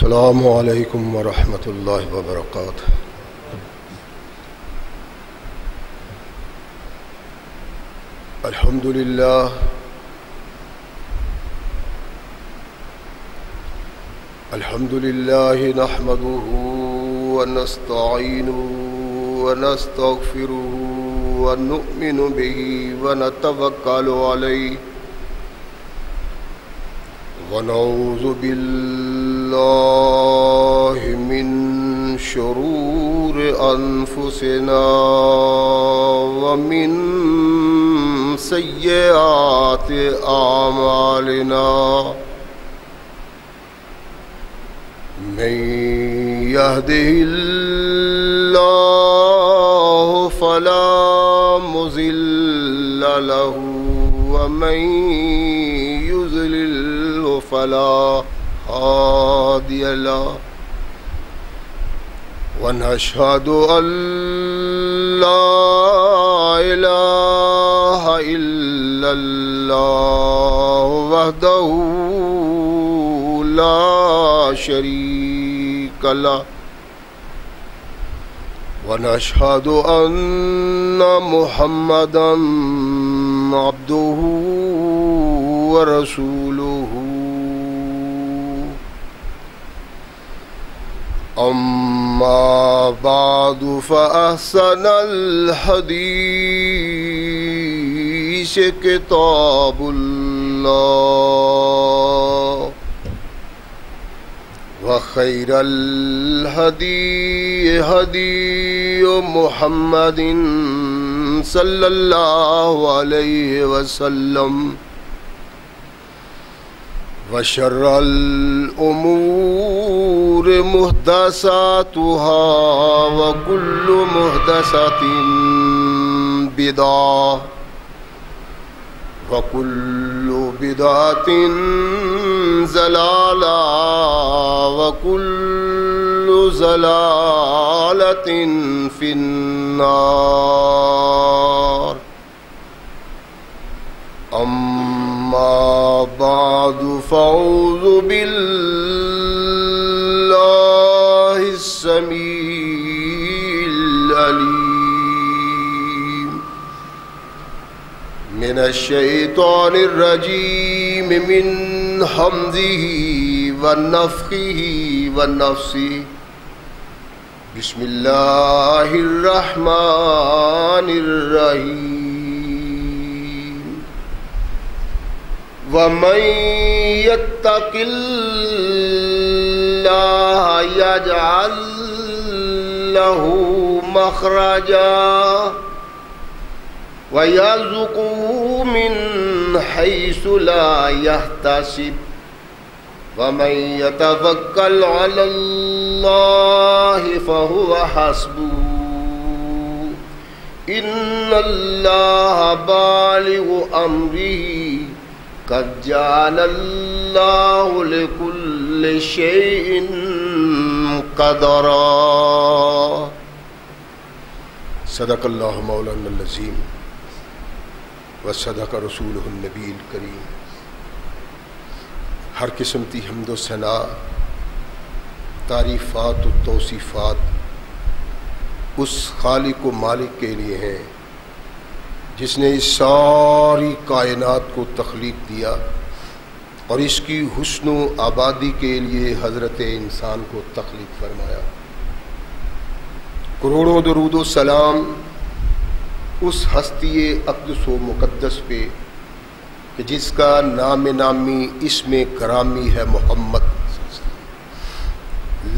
السلام علیکم ورحمۃ اللہ وبرکاتہ۔ الحمد للہ نحمده ونستعینه ونستغفره ونؤمن به ونتوکل علیہ ونعوذ باللہ من شرور انفسنا ومن سیئات اعمالنا من يهده الله فلا مضل له ومن يضلل فلا هادي له ونشهد أن لا إله إلا الله وحده لا شريك له ونشهد أن محمدا عبده ورسوله أما بعد فأحسن الحديث كتاب الله وخير الهدي هدي محمد صلى الله عليه وسلم وشر الأمور محدثاتها وكل محدثة بدعة وكل بدعة ضلالة وكل ضلالة في النار أما بعد فأعوذ بالله السميع العليم من الشيطان الرجيم من حمزه ونفخه ونفسه بسم الله الرحمن الرحيم ومن يتق الله يجعل له مخرجا ويرزقه من حيث لا يحتسب ومن يتوكل على الله فهو حسبه إن الله بالغ أمره قد جعل الله لكل شيء قدرا۔ صدق اللہ مولانا العظیم وصدق رسولہ النبی الکریم۔ ہر قسم کی حمد و ثنا، تعریفات و توصیفات اس خالق و مالک کے لیے ہیں جس نے اس ساری کائنات کو تخلیق دیا اور اس کی حسن و آبادی کے لیے حضرت انسان کو تخلیق فرمایا۔ کروڑوں درود و سلام اس ہستی اقدس و مقدس پہ کہ جس کا نام نامی اسم کرامی ہے محمد۔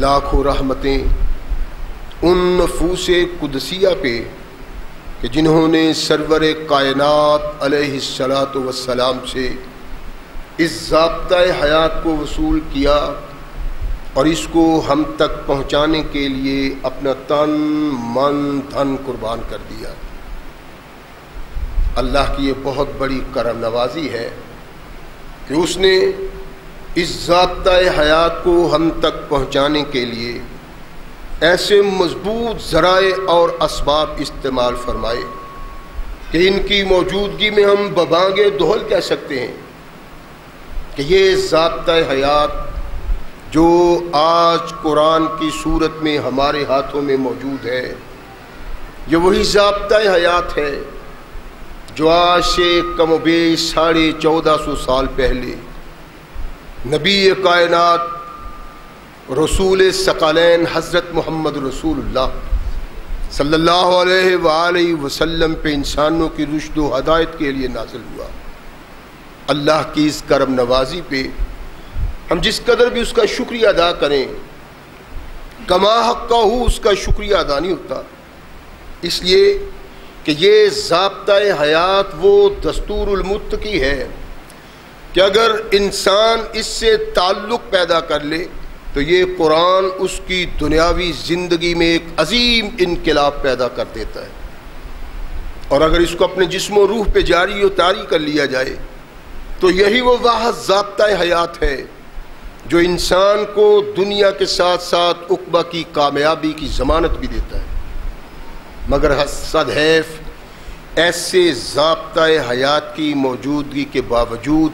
لاکھوں رحمتیں ان نفوس قدسیہ پہ کہ جنہوں نے سرور کائنات علیہ الصلاۃ والسلام سے اس ضابطۂ حیات کو وصول کیا اور اس کو ہم تک پہنچانے کے لیے اپنا تن من دھن قربان کر دیا۔ اللہ کی یہ بہت بڑی کرم نوازی ہے کہ اس نے اس ضابطۂ حیات کو ہم تک پہنچانے کے لیے ایسے مضبوط ذرائع اور اسباب استعمال فرمائے کہ ان کی موجودگی میں ہم ببانگ دہل کہہ سکتے ہیں کہ یہ ضابطۂ حیات جو آج قرآن کی صورت میں ہمارے ہاتھوں میں موجود ہے، یہ وہی ضابطۂ حیات ہے جو آج سے کم و بیش 1450 سال پہلے نبی کائنات رسول ثقلین حضرت محمد رسول اللہ صلی اللہ علیہ وآلہ وسلم پہ انسانوں کی رشد و ہدایت کے لیے نازل ہوا۔ اللہ کی اس کرم نوازی پہ ہم جس قدر بھی اس کا شکریہ ادا کریں، کما حق ہو اس کا شکریہ ادا نہیں ہوتا، اس لیے کہ یہ ضابطۂ حیات وہ دستور المتقی ہے کہ اگر انسان اس سے تعلق پیدا کر لے تو یہ قرآن اس کی دنیاوی زندگی میں ایک عظیم انقلاب پیدا کر دیتا ہے، اور اگر اس کو اپنے جسم و روح پہ جاری و طاری کر لیا جائے تو یہی وہ واحد ضابطۂ حیات ہے جو انسان کو دنیا کے ساتھ ساتھ عقبہ کی کامیابی کی ضمانت بھی دیتا ہے۔ مگر حسد حیف ایسے ضابطۂ حیات کی موجودگی کے باوجود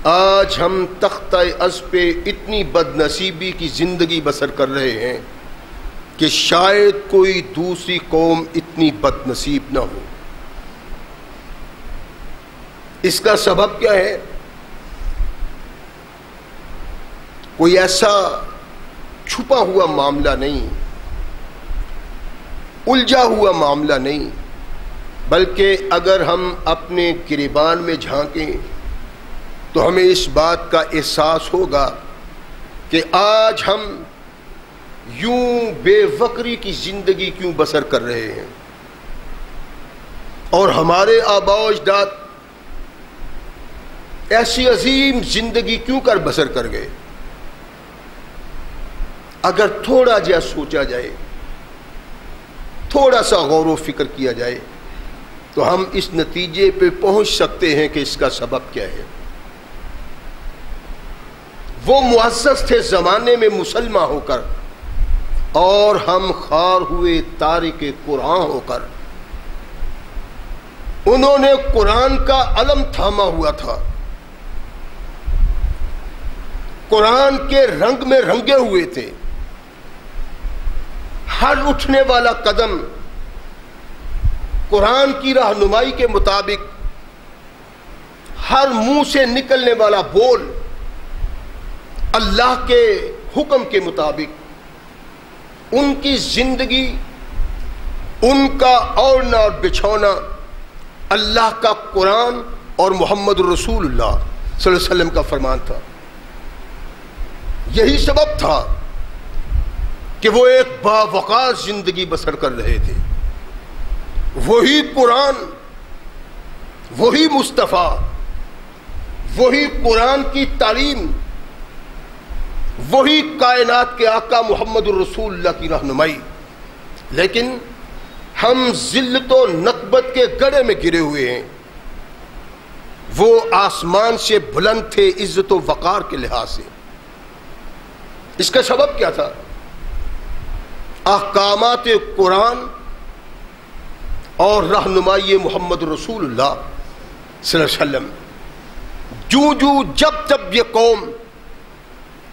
آج ہم تختہ عز پہ اتنی بد نصیبی کی زندگی بسر کر رہے ہیں کہ شاید کوئی دوسری قوم اتنی بد نصیب نہ ہو۔ اس کا سبب کیا ہے؟ کوئی ایسا چھپا ہوا معاملہ نہیں، الجھا ہوا معاملہ نہیں، بلکہ اگر ہم اپنے گریبان میں جھانکیں تو ہمیں اس بات کا احساس ہوگا کہ آج ہم یوں بے فقری کی زندگی کیوں بسر کر رہے ہیں، اور ہمارے آباء و اجداد ایسی عظیم زندگی کیوں کر بسر کر گئے۔ اگر تھوڑا جا سوچا جائے، تھوڑا سا غور و فکر کیا جائے تو ہم اس نتیجے پہ پہنچ سکتے ہیں کہ اس کا سبب کیا ہے۔ وہ معزز تھے زمانے میں مسلمان ہو کر، اور ہم خوار ہوئے تارک قرآن ہو کر۔ انہوں نے قرآن کا علم تھاما ہوا تھا، قرآن کے رنگ میں رنگے ہوئے تھے، ہر اٹھنے والا قدم قرآن کی رہنمائی کے مطابق، ہر منہ سے نکلنے والا بول اللہ کے حکم کے مطابق، ان کی زندگی، ان کا اوڑھنا اور بچھونا اللہ کا قرآن اور محمد رسول اللہ صلی اللہ علیہ وسلم کا فرمان تھا۔ یہی سبب تھا کہ وہ ایک باوقار زندگی بسر کر رہے تھے۔ وہی قرآن، وہی مصطفیٰ، وہی قرآن کی تعلیم، وہی کائنات کے آقا محمد الرسول اللہ کی رہنمائی، لیکن ہم ذلت و نکبت کے گڑھے میں گرے ہوئے ہیں۔ وہ آسمان سے بلند تھے عزت و وقار کے لحاظ سے۔ اس کا سبب کیا تھا؟ احکامات قرآن اور رہنمائی محمد رسول اللہ صلی اللہ علیہ وسلم۔ جب یہ قوم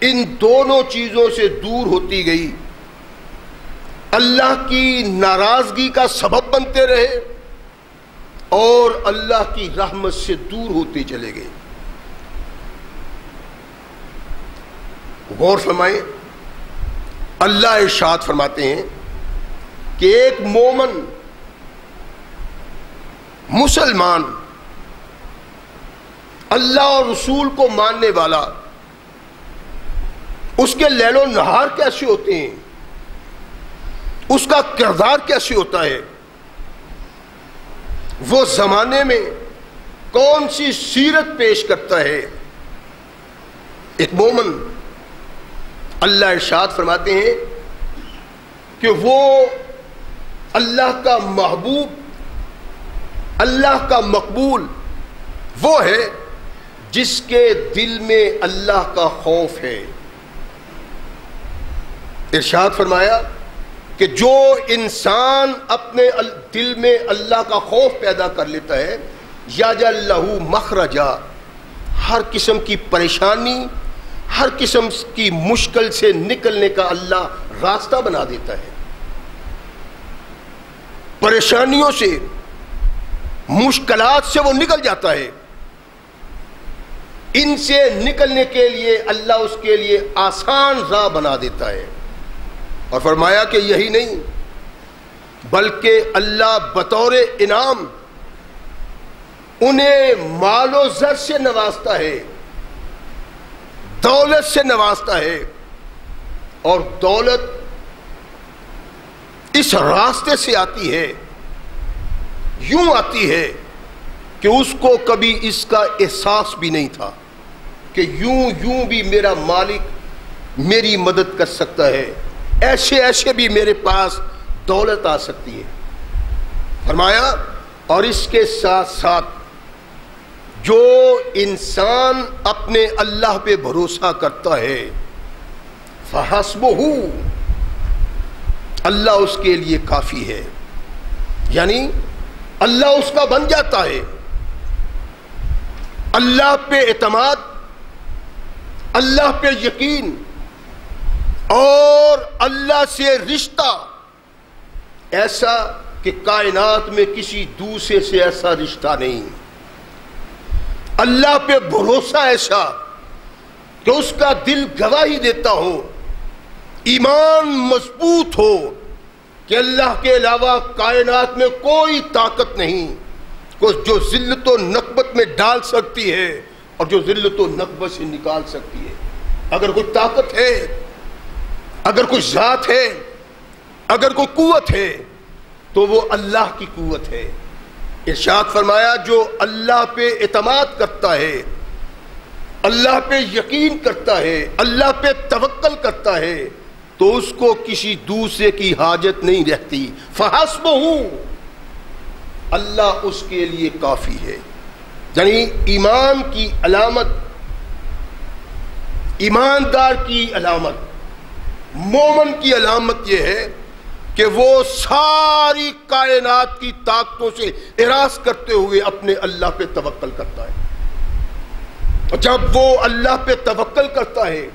ان دونوں چیزوں سے دور ہوتی گئی، اللہ کی ناراضگی کا سبب بنتے رہے اور اللہ کی رحمت سے دور ہوتے چلے گئے۔ غور فرمائیں، اللہ ارشاد فرماتے ہیں کہ ایک مومن، مسلمان، اللہ اور رسول کو ماننے والا، اس کے لیل و نہار کیسے ہوتے ہیں، اس کا کردار کیسے ہوتا ہے، وہ زمانے میں کون سی سیرت پیش کرتا ہے۔ ایک مومن، اللہ ارشاد فرماتے ہیں کہ وہ اللہ کا محبوب، اللہ کا مقبول وہ ہے جس کے دل میں اللہ کا خوف ہے۔ ارشاد فرمایا کہ جو انسان اپنے دل میں اللہ کا خوف پیدا کر لیتا ہے، یجعل لہ مخرجا، ہر قسم کی پریشانی، ہر قسم کی مشکل سے نکلنے کا اللہ راستہ بنا دیتا ہے. پریشانیوں سے، مشکلات سے وہ نکل جاتا ہے. ان سے نکلنے کے لیے اللہ اس کے لیے آسان راہ بنا دیتا ہے. اور فرمایا کہ یہی نہیں بلکہ اللہ بطور انعام انہیں مال و زر سے نوازتا ہے، دولت سے نوازتا ہے. اور دولت اس راستے سے آتی ہے، یوں آتی ہے کہ اس کو کبھی اس کا احساس بھی نہیں تھا کہ یوں بھی میرا مالک میری مدد کر سکتا ہے، ایسے بھی میرے پاس دولت آ سکتی ہے. فرمایا اور اس کے ساتھ ساتھ جو انسان اپنے اللہ پہ بھروسہ کرتا ہے فحسبہ، اللہ اس کے لیے کافی ہے. یعنی اللہ اس کا بن جاتا ہے. اللہ پہ اعتماد، اللہ پہ یقین اور اللہ سے رشتہ ایسا کہ کائنات میں کسی دوسرے سے ایسا رشتہ نہیں. اللہ پہ بھروسہ ایسا کہ اس کا دل گواہی دیتا ہو، ایمان مضبوط ہو کہ اللہ کے علاوہ کائنات میں کوئی طاقت نہیں جو ذلت و نکبت میں ڈال سکتی ہے اور جو ذلت و نکبت سے نکال سکتی ہے. اگر کوئی طاقت ہے، اگر کوئی ذات ہے، اگر کوئی قوت ہے تو وہ اللہ کی قوت ہے. ارشاد فرمایا جو اللہ پہ اعتماد کرتا ہے، اللہ پہ یقین کرتا ہے، اللہ پہ توکل کرتا ہے تو اس کو کسی دوسرے کی حاجت نہیں رہتی. فحسبہ، اللہ اس کے لیے کافی ہے. یعنی ایمان کی علامت، ایماندار کی علامت، مومن کی علامت یہ ہے کہ وہ ساری کائنات کی طاقتوں سے اراض کرتے ہوئے اپنے اللہ پہ توکل کرتا ہے. اور جب وہ اللہ پہ توکل کرتا ہے،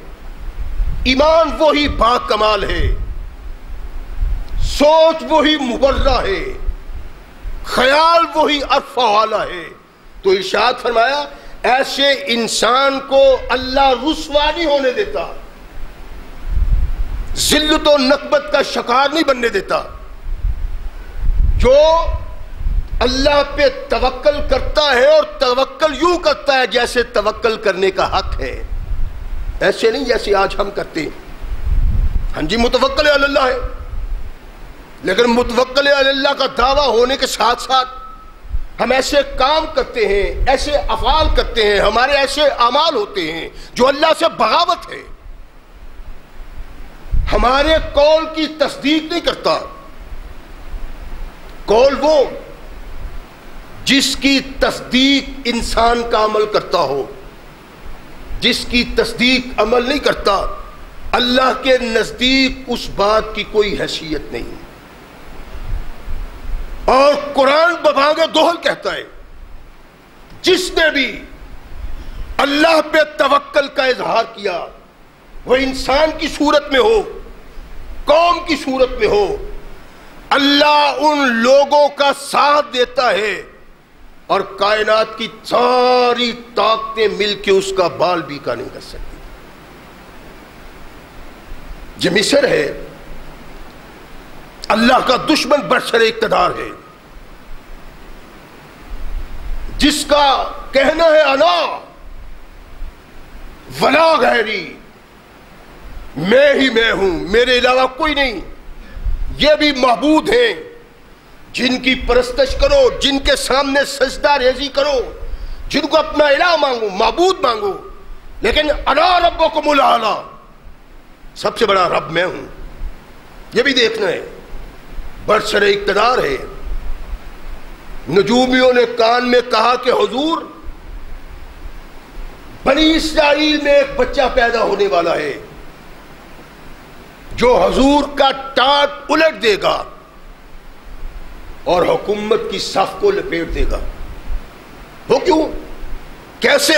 ایمان وہی با کمال ہے، سوچ وہی مبرہ ہے، خیال وہی عرف والا ہے. تو ارشاد فرمایا ایسے انسان کو اللہ رسوا نہیں ہونے دیتا، ذلت و نکبت کا شکار نہیں بننے دیتا. جو اللہ پہ توکل کرتا ہے اور توکل یوں کرتا ہے جیسے توکل کرنے کا حق ہے، ایسے نہیں جیسے آج ہم کرتے ہیں. ہاں جی متوکل علی اللہ ہے، لیکن متوکل علی اللہ کا دعویٰ ہونے کے ساتھ ساتھ ہم ایسے کام کرتے ہیں، ایسے افعال کرتے ہیں، ہمارے ایسے اعمال ہوتے ہیں جو اللہ سے بغاوت ہے. ہمارے قول کی تصدیق نہیں کرتا. قول وہ جس کی تصدیق انسان کا عمل کرتا ہو، جس کی تصدیق عمل نہیں کرتا اللہ کے نزدیک اس بات کی کوئی حیثیت نہیں. اور قرآن ببانگ دوہل کہتا ہے جس نے بھی اللہ پہ توکل کا اظہار کیا، وہ انسان کی صورت میں ہو، قوم کی صورت میں ہو، اللہ ان لوگوں کا ساتھ دیتا ہے اور کائنات کی ساری طاقتیں مل کے اس کا بال بیکا نہیں کر سکتی. یہ مصر ہے، اللہ کا دشمن برسر اقتدار ہے، جس کا کہنا ہے انا ولا غیری، میں ہی میں ہوں، میرے علاوہ کوئی نہیں. یہ بھی معبود ہیں جن کی پرستش کرو، جن کے سامنے سجدہ ریزی کرو، جن کو اپنا الہ مانگو، معبود مانگو، لیکن انا ربکم الاعلی، سب سے بڑا رب میں ہوں. یہ بھی دیکھنا ہے، برسر اقتدار ہے. نجومیوں نے کان میں کہا کہ حضور بنی اسرائیل میں ایک بچہ پیدا ہونے والا ہے جو حضور کا ٹاٹ الٹ دے گا اور حکومت کی صف کو لپیٹ دے گا. وہ کیوں، کیسے،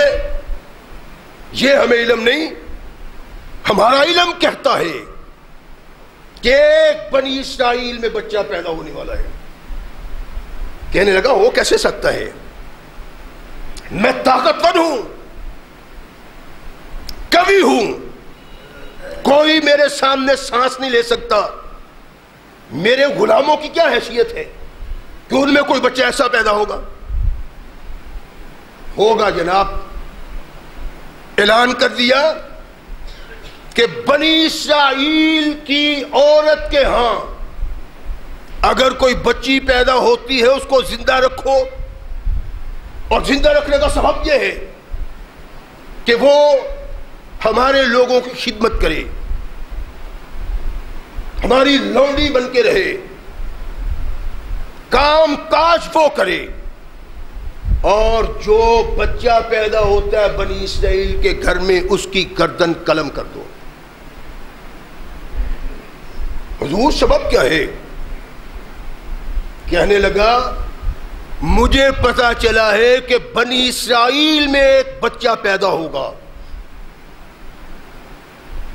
یہ ہمیں علم نہیں، ہمارا علم کہتا ہے کہ ایک بنی اسرائیل میں بچہ پیدا ہونے والا ہے. کہنے لگا ہو کیسے سکتا ہے؟ میں طاقتور ہوں، قوی ہوں، کوئی میرے سامنے سانس نہیں لے سکتا. میرے غلاموں کی کیا حیثیت ہے کہ ان میں کوئی بچہ ایسا پیدا ہوگا جناب. اعلان کر دیا کہ بنی اسرائیل کی عورت کے ہاں اگر کوئی بچی پیدا ہوتی ہے اس کو زندہ رکھو، اور زندہ رکھنے کا سبب یہ ہے کہ وہ ہمارے لوگوں کی خدمت کرے، ہماری لونڈی بن کے رہے، کام کاج وہ کرے. اور جو بچہ پیدا ہوتا ہے بنی اسرائیل کے گھر میں اس کی گردن قلم کر دو. حضور سبب کیا ہے؟ کہنے لگا مجھے پتا چلا ہے کہ بنی اسرائیل میں ایک بچہ پیدا ہوگا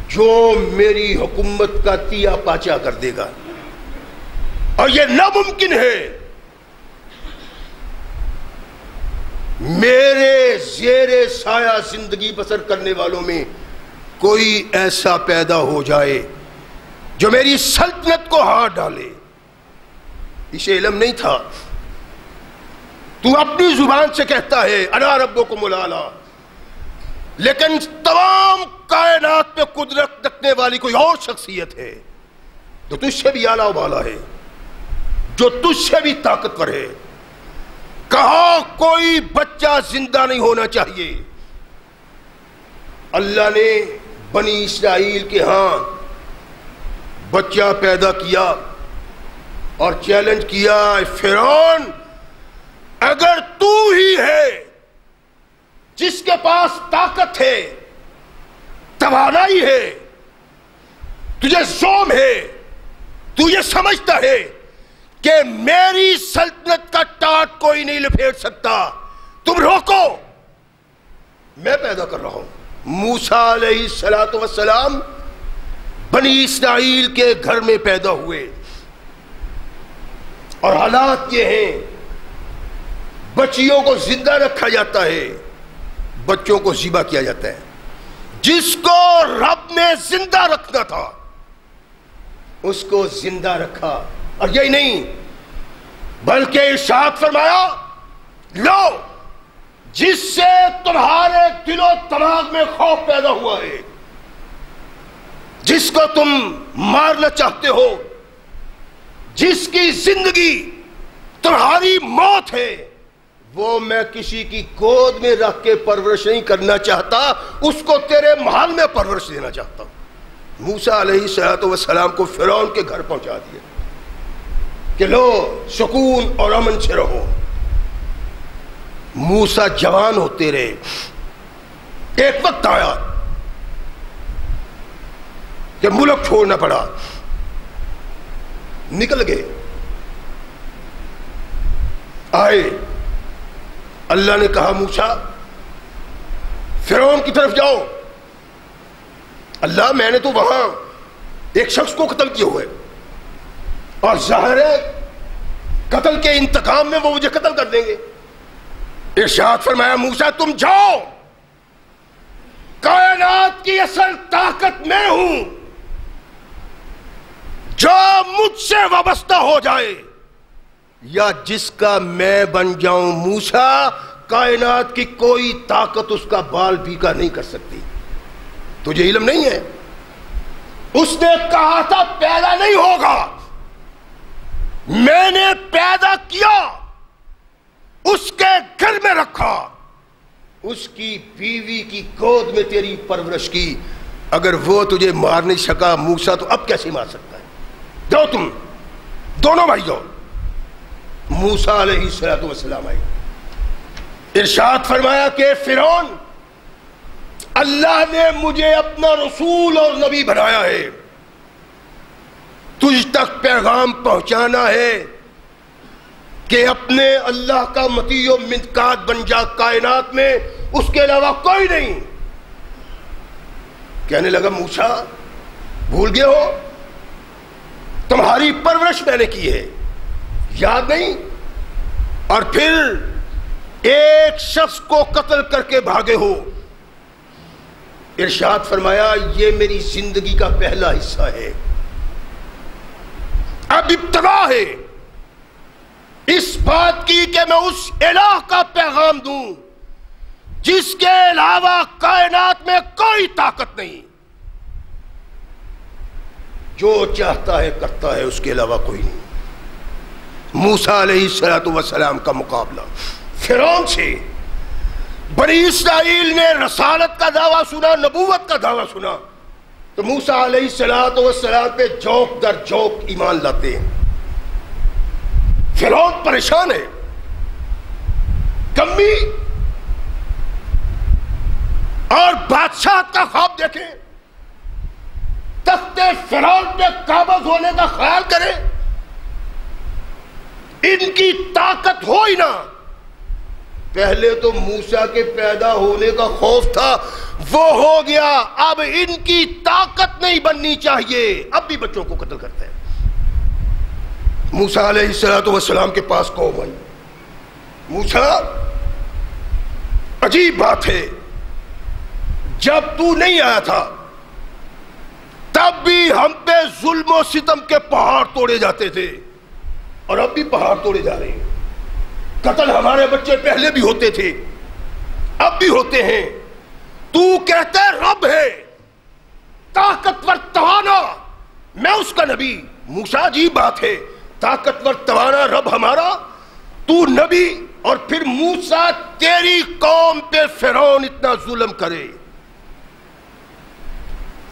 جو میری حکومت کا تیا پاچا کر دے گا، اور یہ ناممکن ہے. میرے زیر سایہ زندگی بسر کرنے والوں میں کوئی ایسا پیدا ہو جائے جو میری سلطنت کو ہاتھ ڈالے. اسے علم نہیں تھا. تو اپنی زبان سے کہتا ہے انا ربکم الاعلی، لیکن تمام کائنات پہ قدرت رکھنے والی کوئی اور شخصیت ہے جو تجھ سے بھی اعلیٰ و بالا ہے، جو تجھ سے بھی طاقتور ہے. کہا کوئی بچہ زندہ نہیں ہونا چاہیے. اللہ نے بنی اسرائیل کے ہاں بچہ پیدا کیا اور چیلنج کیا، فرعون اگر تو ہی ہے جس کے پاس طاقت ہے، توانائی ہے، تجھے زوم ہے، تو یہ سمجھتا ہے کہ میری سلطنت کا ٹاٹ کوئی نہیں لپیٹ سکتا، تم روکو، میں پیدا کر رہا ہوں. موسیٰ علیہ السلام بنی اسرائیل کے گھر میں پیدا ہوئے، اور حالات یہ ہیں بچیوں کو زندہ رکھا جاتا ہے، بچوں کو ذبح کیا جاتا ہے. جس کو رب نے زندہ رکھنا تھا اس کو زندہ رکھا. اور یہی نہیں بلکہ ارشاد فرمایا لو جس سے تمہارے دل و دماغ میں خوف پیدا ہوا ہے، جس کو تم مارنا چاہتے ہو، جس کی زندگی تمہاری موت ہے، وہ میں کسی کی گود میں رکھ کے پرورش نہیں کرنا چاہتا، اس کو تیرے محل میں پرورش دینا چاہتا ہوں. موسیٰ علیہ السلام کو فرعون کے گھر پہنچا دیا کہ لو سکون اور امن سے رہو. موسیٰ جوان ہوتے رہے. ایک وقت آیا کہ ملک چھوڑنا پڑا، نکل گئے. آئے اللہ نے کہا موسیٰ فرعون کی طرف جاؤ. اللہ میں نے تو وہاں ایک شخص کو قتل کیا ہوا ہے، اور ظاہر ہے قتل کے انتقام میں وہ مجھے قتل کر دیں گے. ارشاد فرمایا موسیٰ تم جاؤ، کائنات کی اصل طاقت میں ہوں، جو مجھ سے وابستہ ہو جائے یا جس کا میں بن جاؤں، موسیٰ کائنات کی کوئی طاقت اس کا بال بھیگا نہیں کر سکتی. تجھے علم نہیں ہے؟ اس نے کہا تھا پیدا نہیں ہوگا، میں نے پیدا کیا، اس کے گھر میں رکھا، اس کی بیوی کی گود میں تیری پرورش کی. اگر وہ تجھے مار نہیں سکا موسیٰ تو اب کیسے مار سکتا ہے؟ جاؤ تم دونوں بھائی جاؤ. موسیٰ علیہ السلام آئے. ارشاد فرمایا کہ فرعون اللہ نے مجھے اپنا رسول اور نبی بنایا ہے، تجھ تک پیغام پہنچانا ہے کہ اپنے اللہ کا مطیع و منقاد بن جا، کائنات میں اس کے علاوہ کوئی نہیں. کہنے لگا موسیٰ بھول گئے ہو؟ تمہاری پرورش میں نے کی ہے، یاد نہیں؟ اور پھر ایک شخص کو قتل کر کے بھاگے ہو۔ ارشاد فرمایا یہ میری زندگی کا پہلا حصہ ہے، اب ابتدا ہے اس بات کی کہ میں اس الہ کا پیغام دوں جس کے علاوہ کائنات میں کوئی طاقت نہیں، جو چاہتا ہے کرتا ہے، اس کے علاوہ کوئی نہیں۔ موسیٰ علیہ السلام کا مقابلہ فرعون سے، بنی اسرائیل نے رسالت کا دعویٰ سنا، نبوت کا دعویٰ سنا، تو موسیٰ علیہ السلام پہ جوک در جوک ایمان لاتے ہیں۔ فرعون پریشان ہے، کمی اور بادشاہ کا خواب دیکھیں، تخت فرعون پہ قابض ہونے کا خیال کریں، ان کی طاقت ہو ہی نہ۔ پہلے تو موسیٰ کے پیدا ہونے کا خوف تھا، وہ ہو گیا، اب ان کی طاقت نہیں بننی چاہیے، اب بھی بچوں کو قتل کرتے ہیں۔ موسیٰ علیہ السلام کے پاس قوم آئی، موسیٰ عجیب بات ہے، جب تو نہیں آیا تھا تب بھی ہم پہ ظلم و ستم کے پہاڑ توڑے جاتے تھے، اور اب بھی پہاڑ توڑے جا رہے ہیں۔ قتل ہمارے بچے پہلے بھی ہوتے تھے، اب بھی ہوتے ہیں۔ تو کہتا ہے رب ہے طاقتور توانا، میں اس کا نبی۔ موسیٰ عجیب بات ہے، طاقتور توانا رب ہمارا، تو نبی، اور پھر موسیٰ تیری قوم پہ فرعون اتنا ظلم کرے۔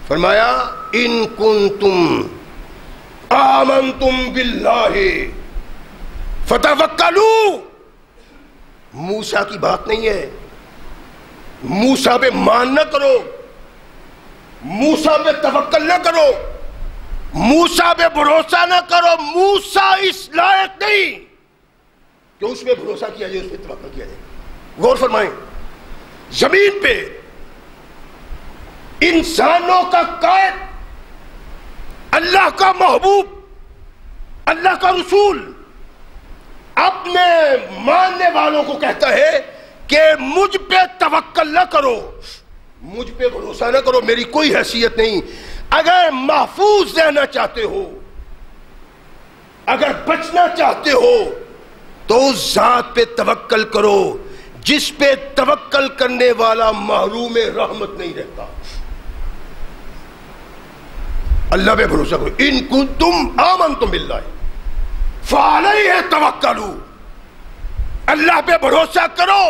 فرمایا ان کنتم آمنتم باللہ فتوکلوا، موسیٰ کی بات نہیں ہے، موسیٰ پہ مان نہ کرو، موسیٰ پہ توکل نہ کرو، موسیٰ پہ بھروسہ نہ کرو۔ موسیٰ اس لائق نہیں کہ اس پہ بھروسہ کیا جائے، اس پہ توکل کیا جائے۔ غور فرمائیں، زمین پہ انسانوں کا قائد، اللہ کا محبوب، اللہ کا رسول اپنے ماننے والوں کو کہتا ہے کہ مجھ پہ توکل نہ کرو، مجھ پہ بھروسہ نہ کرو، میری کوئی حیثیت نہیں۔ اگر محفوظ رہنا چاہتے ہو، اگر بچنا چاہتے ہو، تو اس ذات پہ توکل کرو جس پہ توکل کرنے والا محروم رحمت نہیں رہتا۔ اللہ پہ بھروسہ کرو، ان کنتم آمنتم باللہ فعلیہ توکلوا، اللہ پہ بھروسہ کرو۔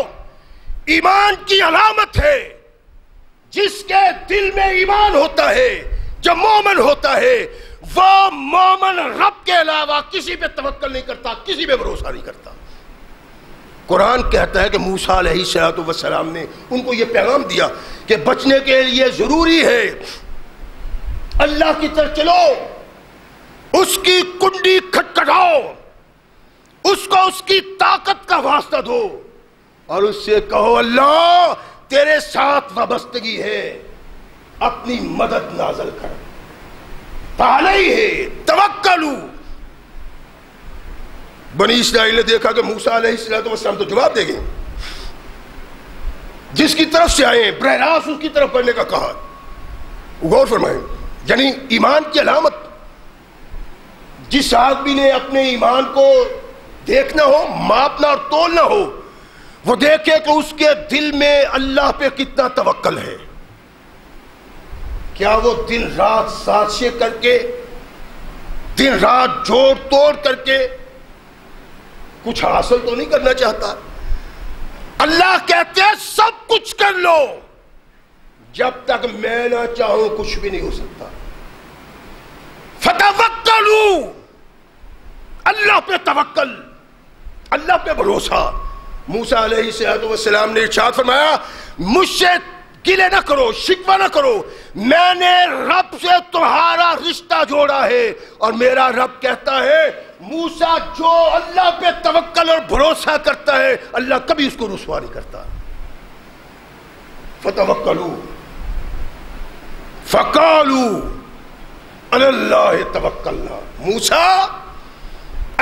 ایمان کی علامت ہے، جس کے دل میں ایمان ہوتا ہے، جو مومن ہوتا ہے، وہ مومن رب کے علاوہ کسی پہ توکل نہیں کرتا، کسی پہ بھروسہ نہیں کرتا۔ قرآن کہتا ہے کہ موسیٰ علیہ السلام نے ان کو یہ پیغام دیا کہ بچنے کے لیے ضروری ہے اللہ کی طرف چلو، اس کی کنڈی کھٹکھٹاؤ، اس کو اس کی طاقت کا واسطہ دو، اور اس سے کہو اللہ تیرے ساتھ وابستگی ہے، اپنی مدد نازل کر، علیہ توکلوا۔ بنی اسرائیل نے دیکھا کہ موسیٰ علیہ السلام تو جواب دے گئے، جس کی طرف سے آئے براہ راست اس کی طرف پڑھنے کا کہا۔ غور فرمائیں، یعنی ایمان کی علامت، جس آدمی نے اپنے ایمان کو دیکھنا ہو، ماپنا اور تولنا ہو، وہ دیکھے کہ اس کے دل میں اللہ پہ کتنا توکل ہے۔ کیا وہ دن رات سازشیں کر کے، دن رات جوڑ توڑ کر کے کچھ حاصل تو نہیں کرنا چاہتا؟ اللہ کہتے ہیں سب کچھ کر لو، جب تک میں نہ چاہوں کچھ بھی نہیں ہو سکتا۔ فتوکلوا، اللہ پہ توکل، اللہ پہ بھروسہ۔ موسیٰ علیہ السلام نے ارشاد فرمایا مجھ سے گلے نہ کرو، شکوہ نہ کرو، میں نے رب سے تمہارا رشتہ جوڑا ہے، اور میرا رب کہتا ہے موسیٰ جو اللہ پہ توکل اور بھروسہ کرتا ہے اللہ کبھی اس کو رسوا نہیں کرتا۔ فتوکلوا، فقالوا علی اللہ توکلنا. موسیٰ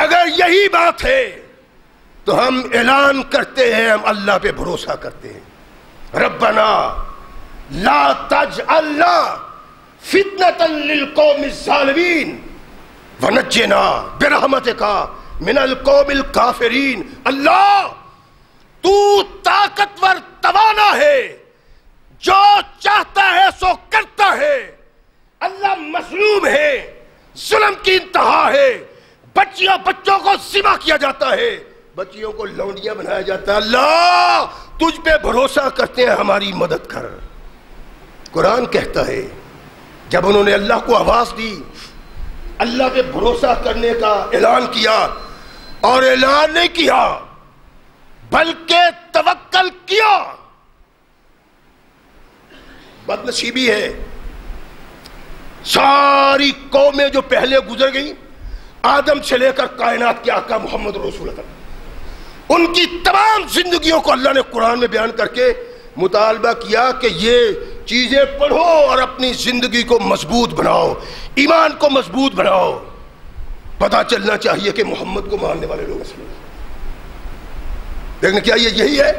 اگر یہی بات ہے تو ہم اعلان کرتے ہیں ہم اللہ پہ بھروسہ کرتے ہیں. ربنا لا تجعلنا فتنة للقوم الظالمین ونجنا برحمتک من القوم الکافرین. اللہ تو طاقتور توانا ہے، جو چاہتا ہے سو کرتا ہے. اللہ مظلوم ہے، ظلم کی انتہا ہے. بچوں کو ذبح کیا جاتا ہے، بچیوں کو لونڈیاں بنایا جاتا ہے. اللہ تجھ پہ بھروسہ کرتے ہیں، ہماری مدد کر. قرآن کہتا ہے جب انہوں نے اللہ کو آواز دی، اللہ پہ بھروسہ کرنے کا اعلان کیا، اور اعلان نہیں کیا بلکہ توکل کیا. بد نصیبی ہے ساری قومیں جو پہلے گزر گئی، آدم سے لے کر کائنات کے آقا محمد رسول اللہ، ان کی تمام زندگیوں کو اللہ نے قرآن میں بیان کر کے مطالبہ کیا کہ یہ چیزیں پڑھو اور اپنی زندگی کو مضبوط بناؤ، ایمان کو مضبوط بناؤ. پتہ چلنا چاہیے کہ محمد کو ماننے والے لوگ اصل دیکھنا کیا یہی ہے.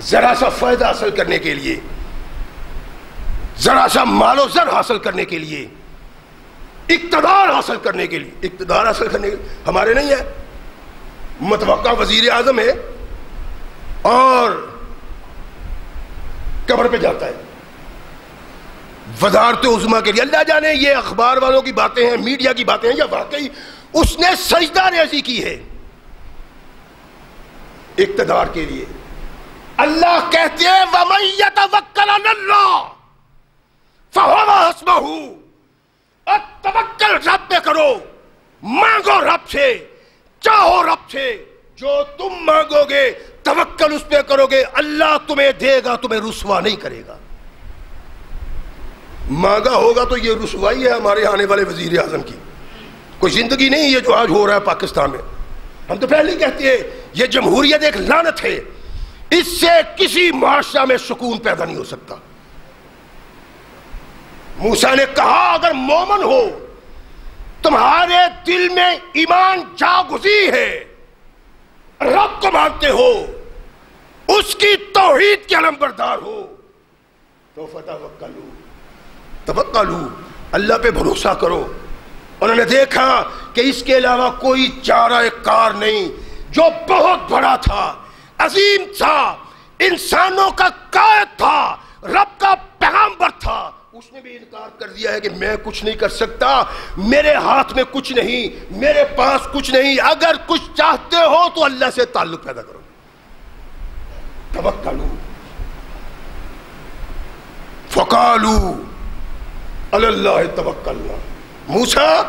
ذرا سا فائدہ حاصل کرنے کے لیے، ذرا سا مال و زر حاصل کرنے کے لیے، اقتدار حاصل کرنے کے لیے. اقتدار حاصل کرنے کے لیے ہمارے نہیں ہے، متوقع وزیر اعظم ہے اور قبر پہ جاتا ہے وزارت عظمیٰ کے لیے. اللہ جانے یہ اخبار والوں کی باتیں ہیں، میڈیا کی باتیں ہیں، یا واقعی اس نے سجدہ ریزی کی ہے اقتدار کے لیے. اللہ کہتے ہیں وَمَن يَتَوَكَّلْ عَلَى اللَّهِ فَهُوَ حَسْبُهُ. اور توکل رب پہ کرو، مانگو رب سے، چاہو رب سے، جو تم مانگو گے توکل اس پہ کرو گے، اللہ تمہیں دے گا، تمہیں رسوا نہیں کرے گا. مانگا ہوگا تو یہ رسوائی ہے ہمارے آنے والے وزیر اعظم کی، کوئی زندگی نہیں یہ جو آج ہو رہا ہے پاکستان میں. ہم تو پہلے ہی کہتے ہیں یہ جمہوریت ایک لعنت ہے، اس سے کسی معاشرہ میں سکون پیدا نہیں ہو سکتا. موسیٰ نے کہا اگر مومن ہو، تمہارے دل میں ایمان جاگزی ہے، رب کو مانتے ہو، اس کی توحید کے علمبردار ہو، تو توکلو، اللہ پہ بھروسہ کرو. انہوں نے دیکھا کہ اس کے علاوہ کوئی چارہ کار نہیں، جو بہت بڑا تھا، عظیم تھا، انسانوں کا قائد تھا، رب کا پیغمبر تھا، اس نے بھی انکار کر دیا ہے کہ میں کچھ نہیں کر سکتا، میرے ہاتھ میں کچھ نہیں، میرے پاس کچھ نہیں. اگر کچھ چاہتے ہو تو اللہ سے تعلق پیدا کرو. توکلوا فقالوا علی اللہ توکلنا. موسیٰ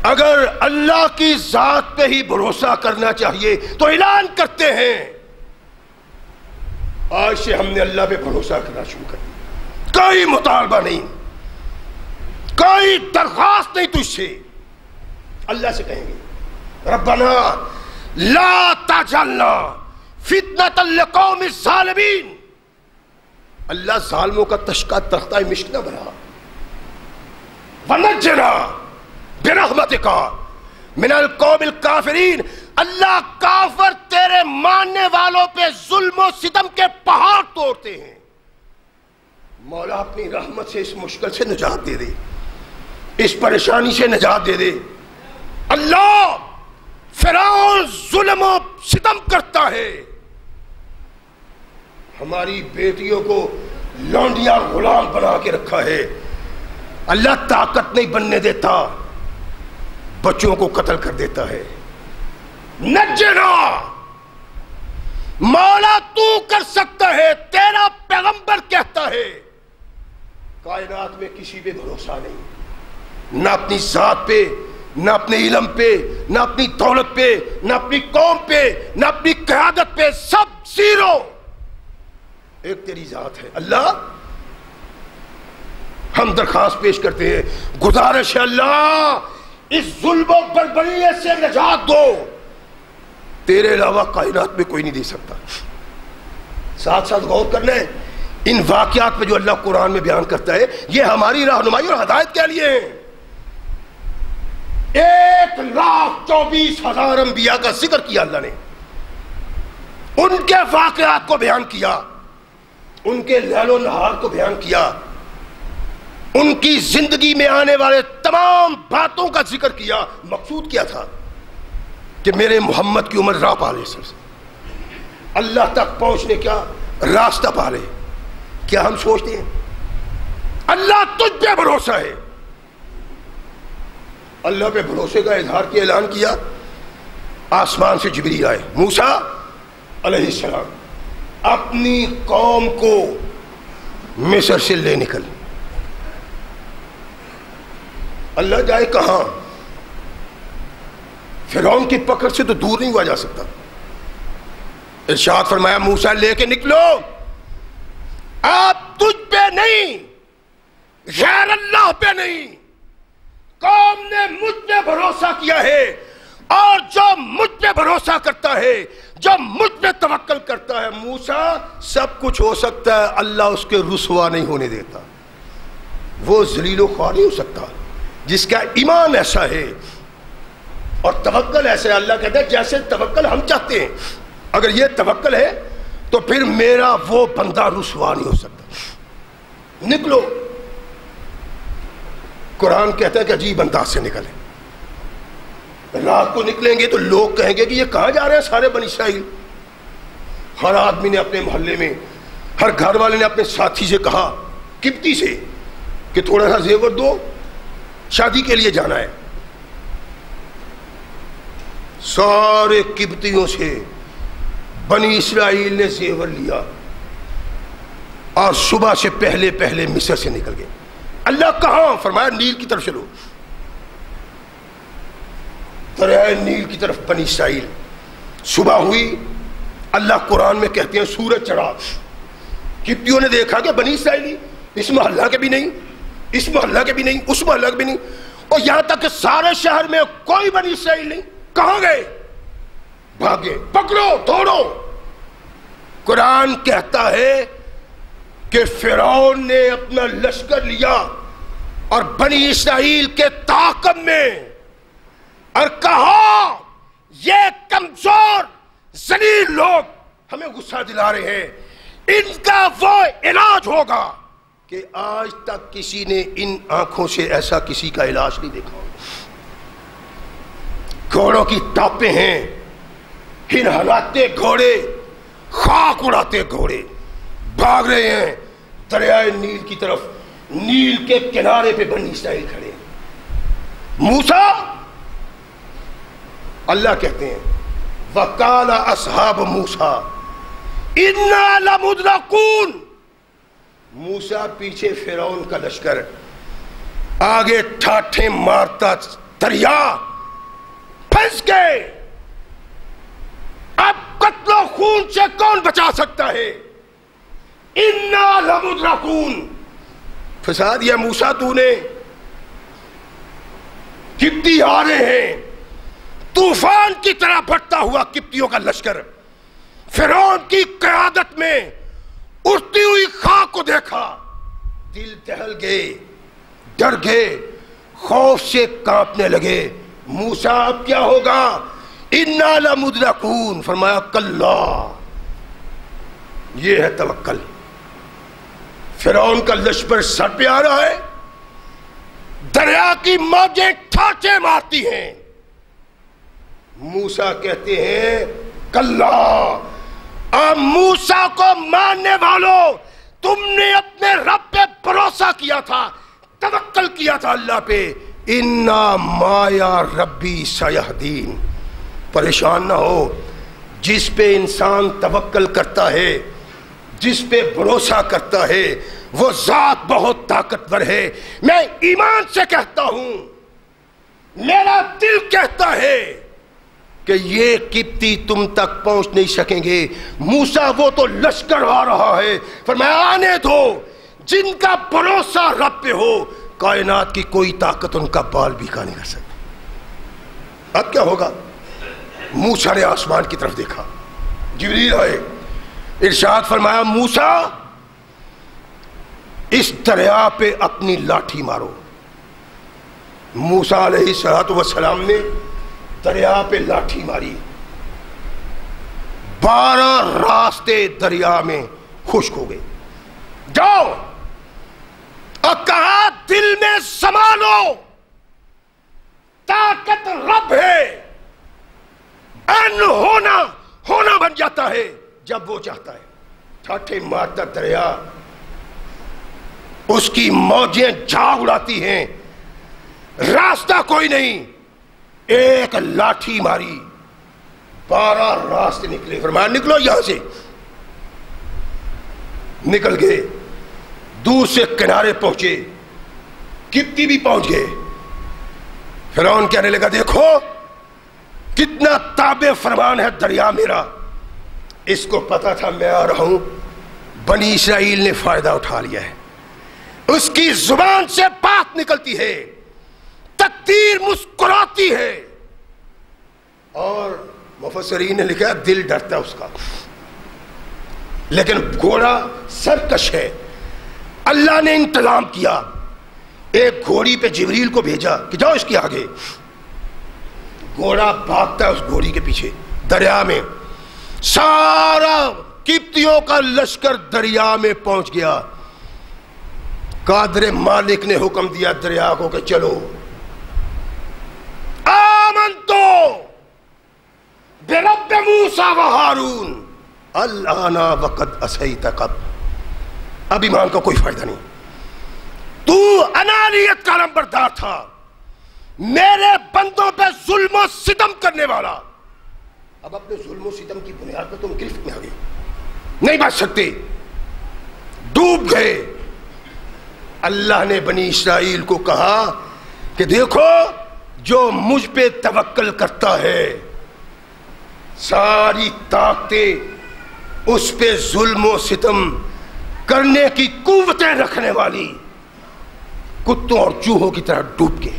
اگر اللہ کی ذات پہ ہی بھروسہ کرنا چاہیے تو اعلان کرتے ہیں آج سے ہم نے اللہ پہ بھروسہ کرنا شروع کر دیا. کوئی مطالبہ نہیں، کوئی درخواست نہیں تجھ سے. اللہ سے کہیں گے ربنا لا تجعلنا فتنة للقوم الظالمین. اللہ ظالموں کا تختہ مشک نہ بنا. ونجنا برحمتک من القوم الکافرین. اللہ کافر تیرے ماننے والوں پہ ظلم و ستم کے پہاڑ توڑتے ہیں. مولا اپنی رحمت سے اس مشکل سے نجات دے دے، اس پریشانی سے نجات دے دے. اللہ فرعون ظلم و ستم کرتا ہے، ہماری بیٹیوں کو لونڈیاں غلام بنا کے رکھا ہے. اللہ طاقت نہیں بننے دیتا، بچوں کو قتل کر دیتا ہے. نجنا، مولا تو کر سکتا ہے. تیرا پیغمبر کہتا ہے کائنات میں کسی پہ بھروسہ نہیں، نہ اپنی ذات پہ، نہ اپنے علم پہ، نہ اپنی دولت پہ، نہ اپنی قوم پہ، نہ اپنی قیادت پہ. Sub zero. ایک تیری ذات ہے. اللہ ہم درخواست پیش کرتے ہیں، گزارش ہے اللہ اس ظلم و بربریت سے نجات دو. تیرے علاوہ کائنات میں کوئی نہیں دے سکتا. ساتھ ساتھ غور کرنا ہے ان واقعات پہ جو اللہ قرآن میں بیان کرتا ہے یہ ہماری رہنمائی اور ہدایت کے لیے ہیں۔ 1,24,000 انبیاء کا ذکر کیا اللہ نے، ان کے واقعات کو بیان کیا، ان کے لیل و نہار کو بیان کیا، ان کی زندگی میں آنے والے تمام باتوں کا ذکر کیا۔ مقصود کیا تھا؟ کہ میرے محمد کی عمر راہ پا لے، اللہ تک پہنچنے کا راستہ پا لے۔ کیا ہم سوچتے ہیں اللہ تجھ پہ بھروسہ ہے؟ اللہ پہ بھروسے کا اظہار کیا، اعلان کیا، آسمان سے جبریل آئے، موسیٰ علیہ السلام اپنی قوم کو مصر سے لے نکل۔ اللہ جائے کہاں؟ فرعون کی پکڑ سے تو دور نہیں ہوا جا سکتا۔ ارشاد فرمایا موسیٰ لے کے نکلو، آپ تجھ پہ نہیں، غیر اللہ پہ نہیں، قوم نے مجھ پہ بھروسہ کیا ہے، اور جو مجھ پہ بھروسہ کرتا ہے، جو مجھ پہ توکل کرتا ہے، موسیٰ سب کچھ ہو سکتا ہے، اللہ اس کے رسوا نہیں ہونے دیتا۔ وہ ذلیل و خوار نہیں ہو سکتا جس کا ایمان ایسا ہے اور توکل ایسا ہے۔ اللہ کہتا ہے جیسے توکل ہم چاہتے ہیں، اگر یہ توکل ہے تو پھر میرا وہ بندہ رسوا نہیں ہو سکتا۔ نکلو، قرآن کہتا ہے کہ عجیب انداز سے نکلیں۔ رات کو نکلیں گے تو لوگ کہیں گے کہ یہ کہاں جا رہے ہیں سارے بنی اسرائیل۔ ہر آدمی نے اپنے محلے میں، ہر گھر والے نے اپنے ساتھی سے کہا، قبطی سے، کہ تھوڑا سا زیور دو، شادی کے لیے جانا ہے۔ سارے قبطیوں سے بنی اسرائیل نے زیور لیا اور صبح سے پہلے پہلے مصر سے نکل گئے۔ اللہ کہاں؟ فرمایا نیل کی طرف چلو۔ دریائے نیل کی طرف بنی اسرائیل۔ صبح ہوئی، اللہ قرآن میں کہتے ہیں سورج چڑھا۔ قبطیوں نے دیکھا کہ بنی اسرائیلی اس محلہ کے بھی نہیں، اس محلہ کے بھی نہیں، اس محلہ کے بھی نہیں، اور یہاں تک کہ سارے شہر میں کوئی بنی اسرائیل نہیں۔ کہاں گئے؟ بھاگے، پکڑو، دوڑو۔ قرآن کہتا ہے کہ فرعون نے اپنا لشکر لیا اور بنی اسرائیل کے تعاقب میں، اور کہا یہ کمزور ذلیل لوگ ہمیں غصہ دلا رہے ہیں، ان کا وہ علاج ہوگا کہ آج تک کسی نے ان آنکھوں سے ایسا کسی کا علاج نہیں دیکھا۔ گھوڑوں کی ٹاپیں ہیں، ہنہلاتے گھوڑے، خاک اڑاتے گھوڑے بھاگ رہے ہیں دریائے نیل کی طرف۔ نیل کے کنارے پہ بنی اسرائیل کھڑے ہیں۔ موسیٰ، اللہ کہتے ہیں وَقَالَ أَصْحَابُ مُوسَىٰ إِنَّا لَمُدْرَكُونَ۔ موسیٰ پیچھے فرعون کا لشکر، آگے ٹھاٹھیں مارتا دریا، پھنس گئے۔ اب قتل و خون سے کون بچا سکتا ہے؟ اِنَّا لَمُدْرَكُونَ۔ پھنسا دیا موسیٰ تو نے، قبطی آ رہے ہیں، طوفان کی طرح بڑھتا ہوا قبطیوں کا لشکر۔ فرعون کی قیادت میں اڑتی ہوئی خاک کو دیکھا، دل دہل گئے، ڈر گئے، خوف سے کانپنے لگے۔ موسیٰ اب کیا ہوگا؟ اِنَّا لَمُدْرَكُونَ۔ فرمایا کلا، یہ ہے توکل۔ فرعون کا لشکر سر پہ آ رہا ہے، دریا کی موجیں ٹھاٹھیں مارتی ہیں۔ موسیٰ کہتے ہیں کلا، اب موسیٰ کو ماننے والوں، تم نے اپنے رب پہ بھروسہ کیا تھا، توکل کیا تھا اللہ پہ۔ اِنَّا مَعِیَ رَبِّی سَیَہْدِینِ۔ پریشان نہ ہو، جس پہ انسان توکل کرتا ہے، جس پہ بھروسہ کرتا ہے، وہ ذات بہت طاقتور ہے۔ میں ایمان سے کہتا ہوں، میرا دل کہتا ہے کہ یہ قبطی تم تک پہنچ نہیں سکیں گے۔ موسیٰ وہ تو لشکر آ رہا ہے، فرمایا آنے دو، جن کا بھروسہ رب پہ ہو، کائنات کی کوئی طاقت ان کا بال بھی نہیں کر سکتی۔ اب کیا ہوگا؟ موسیٰ نے آسمان کی طرف دیکھا، جبریل آئے، ارشاد فرمایا موسیٰ اس دریا پہ اپنی لاٹھی مارو. موسیٰ علیہ السلام نے دریا پہ لاٹھی ماری, 12 راستے دریا میں خشک ہو گئے. جاؤ اور کہا دل میں سما لو, طاقت رب ہے, ان ہونا بن جاتا ہے جب وہ چاہتا ہے. ٹھاٹھے مارتا دریا, اس کی موجیں جھاگ اڑاتی ہیں, راستہ کوئی نہیں. ایک لاٹھی ماری, 12 راستے نکلے. فرمایا نکلو یہاں سے. نکل گئے, دور سے کنارے پہنچے, کتنی بھی پہنچ گئے. فرعون کہنے لگا دیکھو کتنا تابع فرمان ہے دریا میرا. اس کو پتا تھا میں آ رہا ہوں, بنی اسرائیل نے فائدہ اٹھا لیا ہے. اس کی زبان سے بات نکلتی ہے, تقدیر مسکراتی ہے. اور مفسرین نے لکھا دل ڈرتا ہے اس کا, لیکن گھوڑا سرکش ہے. اللہ نے انتظام کیا, ایک گھوڑی پہ جبریل کو بھیجا کہ جاؤ اس کے آگے. گھوڑا بھاگتا ہے اس گھوڑی کے پیچھے. دریا میں سارا قبطیوں کا لشکر دریا میں پہنچ گیا. قادر مالک نے حکم دیا دریا کو کہ چلو. آمنتو برب موسیٰ و ہارون الآن وقد عصیت قبل. اب ایمان کا کوئی فائدہ نہیں. تو انانیت کا نمبردار تھا, میرے بندوں پہ ظلم و ستم کرنے والا. اب اپنے ظلم و ستم کی بنیاد پر تم گرفت میں آ گئے, نہیں بچ سکتے, ڈوب گئے. اللہ نے بنی اسرائیل کو کہا کہ دیکھو جو مجھ پہ توکل کرتا ہے ساری طاقتیں اس پہ ظلم و ستم کرنے کی قوتیں رکھنے والی کتوں اور چوہوں کی طرح ڈوب کے.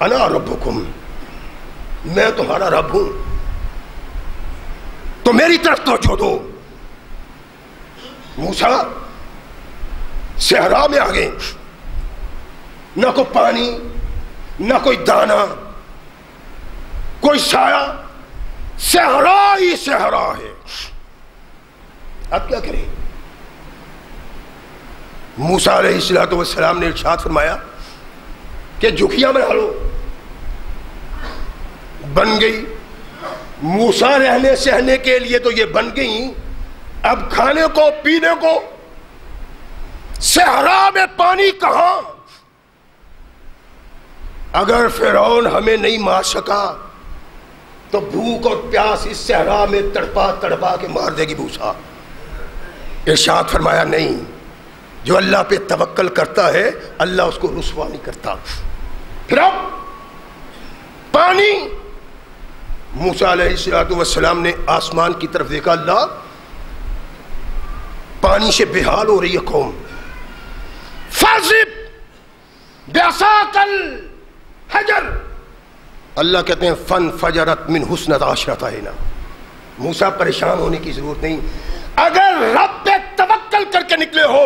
انا ربکم, میں تمہارا رب ہوں, تو میری طرف توجہ دو. موسیٰ صحرا میں آ گئے, نہ کوئی پانی, نہ کوئی دانا, کوئی سایہ, صحرا ہی صحرا ہے. اب کیا کریں؟ موسیٰ علیہ السلام نے ارشاد فرمایا کہ جھکیاں بنا لو. بن گئی. موسیٰ رہنے سہنے کے لیے تو یہ بن گئی, اب کھانے کو پینے کو صحرا میں پانی کہاں؟ اگر فرعون ہمیں نہیں مار سکا تو بھوک اور پیاس اس صحرا میں تڑپا تڑپا کے مار دے گی موسیٰ. ارشاد فرمایا نہیں, جو اللہ پہ توکل کرتا ہے اللہ اس کو رسوا نہیں کرتا. پھر اب پانی. موسیٰ علیہ السلام نے آسمان کی طرف دیکھا, اللہ پانی سے بحال ہو رہی ہے قوم. فاضب بعصاک الحجر, اللہ کہتے ہیں فن فجرت من حسنۃ عشرۃ عینا. موسیٰ پریشان ہونے کی ضرورت نہیں, اگر رب پہ توکل کر کے نکلے ہو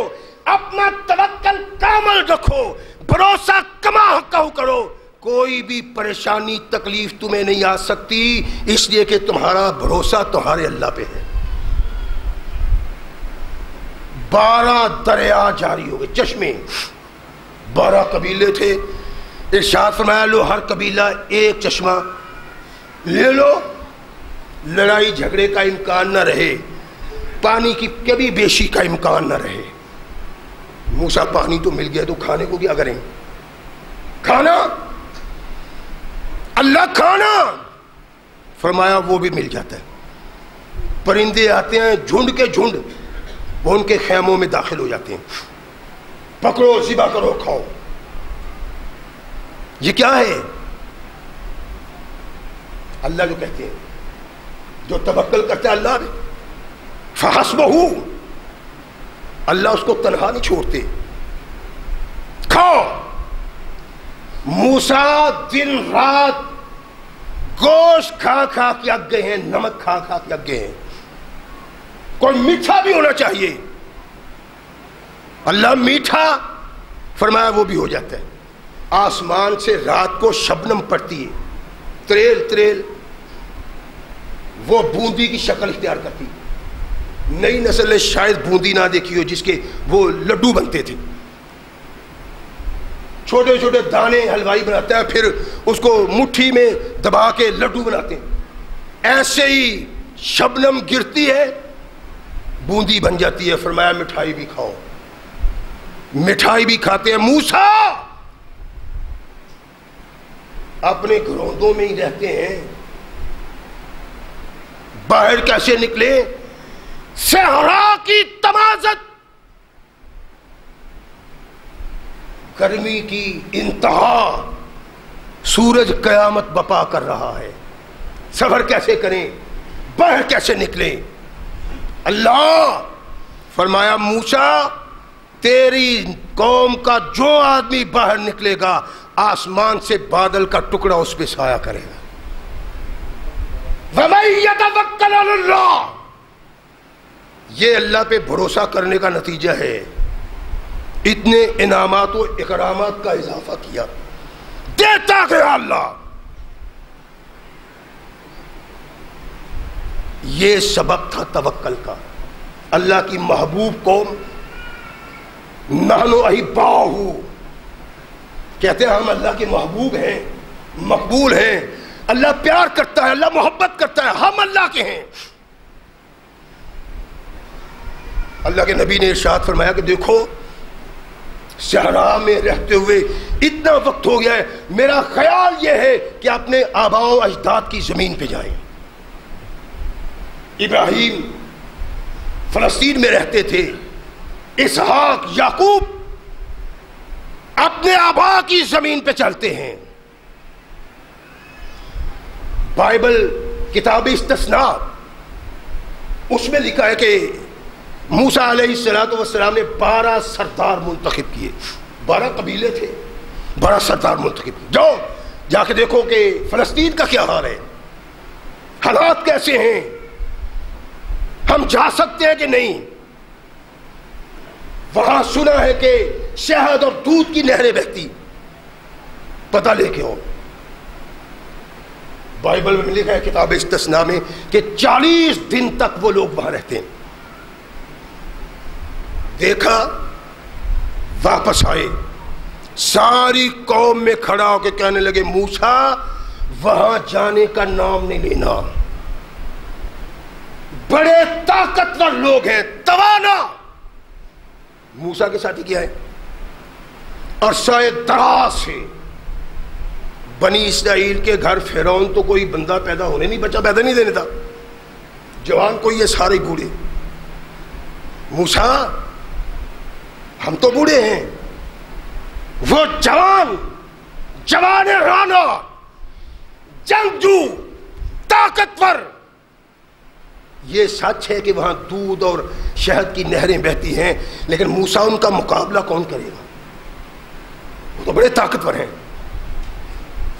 اپنا توکل کامل رکھو, بھروسہ کما حقہ کرو, کوئی بھی پریشانی تکلیف تمہیں نہیں آ سکتی, اس لیے کہ تمہارا بھروسہ تمہارے اللہ پہ ہے. 12 دریا جاری ہو گئے, چشمے. 12 قبیلے تھے. ارشاد فرمایا لو ہر قبیلہ ایک چشمہ لے لو, لڑائی جھگڑے کا امکان نہ رہے, پانی کی کبھی بیشی کا امکان نہ رہے. موسیٰ پانی تو مل گیا تو کھانے کو کیا کریں؟ کھانا, اللہ کھانا. فرمایا وہ بھی مل جاتا ہے. پرندے آتے ہیں جھنڈ کے جھنڈ, وہ ان کے خیموں میں داخل ہو جاتے ہیں. پکڑو, ذبح کرو, کھاؤ. یہ کیا ہے؟ اللہ جو کہتے ہیں, جو توکل کرتا ہے اللہ نے فحسبہ, اللہ اس کو تنہا نہیں چھوڑتے. کھاؤ. موسیٰ دن رات گوشت کھا کھا کے اگ گئے ہیں, نمک کھا کھا کے اگ گئے ہیں. کوئی میٹھا بھی ہونا چاہیے. اللہ میٹھا فرمایا وہ بھی ہو جاتا ہے. آسمان سے رات کو شبنم پڑتی ہے تریل تریل, وہ بوندی کی شکل اختیار کرتی. نئی نسل نے شاید بوندی نہ دیکھی ہو جس کے وہ لڈو بنتے تھے, چھوٹے چھوٹے دانے حلوائی بناتا ہے, پھر اس کو مٹھی میں دبا کے لڈو بناتے ہیں. ایسے ہی شبنم گرتی ہے بوندی بن جاتی ہے. فرمایا مٹھائی بھی کھاؤ. مٹھائی بھی کھاتے ہیں. موسیٰ اپنے گھروندوں میں ہی رہتے ہیں, باہر کیسے نکلے؟ صحرا کی تمازت, گرمی کی انتہا, سورج قیامت بپا کر رہا ہے. سفر کیسے کریں؟ باہر کیسے نکلیں؟ اللہ فرمایا موسیٰ تیری قوم کا جو آدمی باہر نکلے گا آسمان سے بادل کا ٹکڑا اس پہ سایہ کرے گا. وَمَن يَتَوَکَّلْ عَلَى اللَّهِ, یہ اللہ پہ بھروسہ کرنے کا نتیجہ ہے. اتنے انعامات و اکرامات کا اضافہ کیا, دیتا گیا اللہ. یہ سبب تھا توکل کا. اللہ کی محبوب قوم نحن احباؤہ, کہتے ہیں ہم اللہ کے محبوب ہیں, مقبول ہیں. اللہ پیار کرتا ہے, اللہ محبت کرتا ہے, ہم اللہ کے ہیں. اللہ کے نبی نے ارشاد فرمایا کہ دیکھو صحرا میں رہتے ہوئے اتنا وقت ہو گیا ہے, میرا خیال یہ ہے کہ اپنے آباء و اجداد کی زمین پہ جائیں. ابراہیم فلسطین میں رہتے تھے, اسحاق یعقوب اپنے آباء کی زمین پہ چلتے ہیں. بائبل کتاب استثناء اس میں لکھا ہے کہ موسیٰ علیہ السلام نے 12 سردار منتخب کیے. 12 قبیلے تھے, 12 سردار منتخب کیے. جاؤ جا کے دیکھو کہ فلسطین کا کیا حال ہے, حالات کیسے ہیں, ہم جا سکتے ہیں کہ نہیں. وہاں سنا ہے کہ شہد اور دودھ کی نہریں بہتی, پتہ لے کے ہو. بائبل میں لکھا ہے کتاب استثناء میں کہ 40 دن تک وہ لوگ وہاں رہتے ہیں. دیکھا, واپس آئے, ساری قوم میں کھڑا ہو کے کہنے لگے موسیٰ وہاں جانے کا نام نہیں لینا, بڑے طاقتور لوگ ہیں, توانا. موسیٰ کے ساتھ ہی کیا ہے, عرصہ دراز سے بنی اسرائیل کے گھر فرعون تو کوئی بندہ پیدا ہونے نہیں, بچہ پیدا نہیں دینے تھا, جوان کوئی ہے سارے بوڑھے. موسیٰ ہم تو بوڑھے ہیں, وہ جوان رانا, جنگجو, طاقتور. یہ سچ ہے کہ وہاں دودھ اور شہد کی نہریں بہتی ہیں, لیکن موسیٰ ان کا مقابلہ کون کرے گا؟ وہ تو بڑے طاقتور ہیں.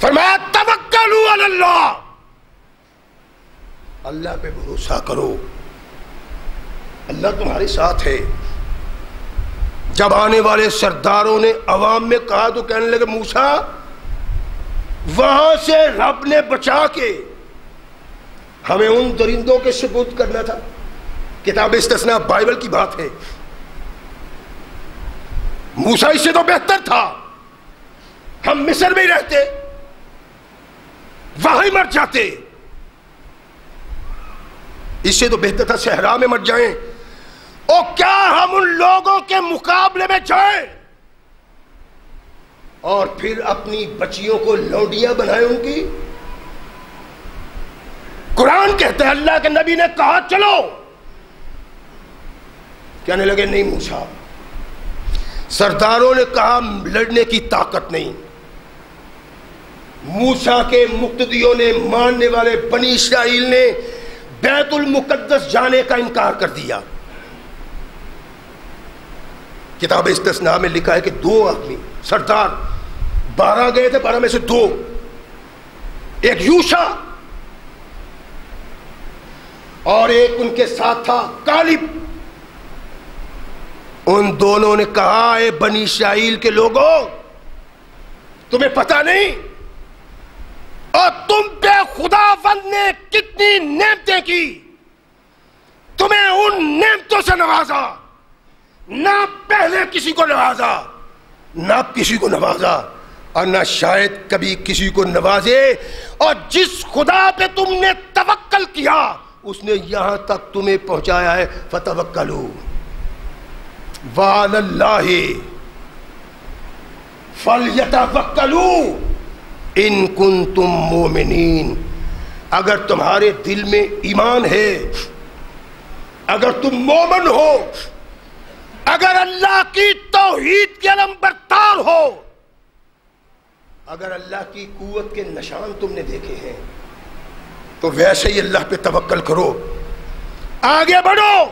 فرمایا توکلوا علی اللہ, اللہ پہ بھروسہ کرو, اللہ تمہارے ساتھ ہے. جب آنے والے سرداروں نے عوام میں کہا تو کہنے لگے موسیٰ وہاں سے رب نے بچا کے ہمیں ان درندوں کے سپرد کرنا تھا. کتاب استثناء بائبل کی بات ہے. موسیٰ اس سے تو بہتر تھا, ہم مصر میں ہی رہتے, وہاں ہی مر جاتے. اس سے تو بہتر تھا صحرا میں مر جائیں. اور کیا ہم ان لوگوں کے مقابلے میں جائیں اور پھر اپنی بچیوں کو لونڈیاں بنائیں ان کی؟ قرآن کہتا ہے اللہ کے نبی نے کہا چلو, کہنے لگے نہیں موسیٰ. سرداروں نے کہا لڑنے کی طاقت نہیں. موسیٰ کے مقتدیوں نے, ماننے والے بنی اسرائیل نے بیت المقدس جانے کا انکار کر دیا. کتاب استثناء میں لکھا ہے کہ 2 آدمی سردار, 12 گئے تھے, 12 میں سے 2, ایک یوشع اور ایک ان کے ساتھ تھا کالب. ان دونوں نے کہا اے بنی اسرائیل کے لوگوں تمہیں پتہ نہیں اور تم پہ خداوند نے کتنی نعمتیں کی، تمہیں ان نعمتوں سے نوازا، نہ پہلے کسی کو نوازا نہ کسی کو نوازا اور نہ شاید کبھی کسی کو نوازے، اور جس خدا پہ تم نے توکل کیا اس نے یہاں تک تمہیں پہنچایا ہے۔ فتوکلوا وعلی اللہ فلیتوکلوا ان کنتم مومنین، اگر تمہارے دل میں ایمان ہے، اگر تم مومن ہو، اگر اللہ کی توحید کے علم بردار ہو، اگر اللہ کی قوت کے نشان تم نے دیکھے ہیں تو ویسے ہی اللہ پہ توکل کرو، آگے بڑھو۔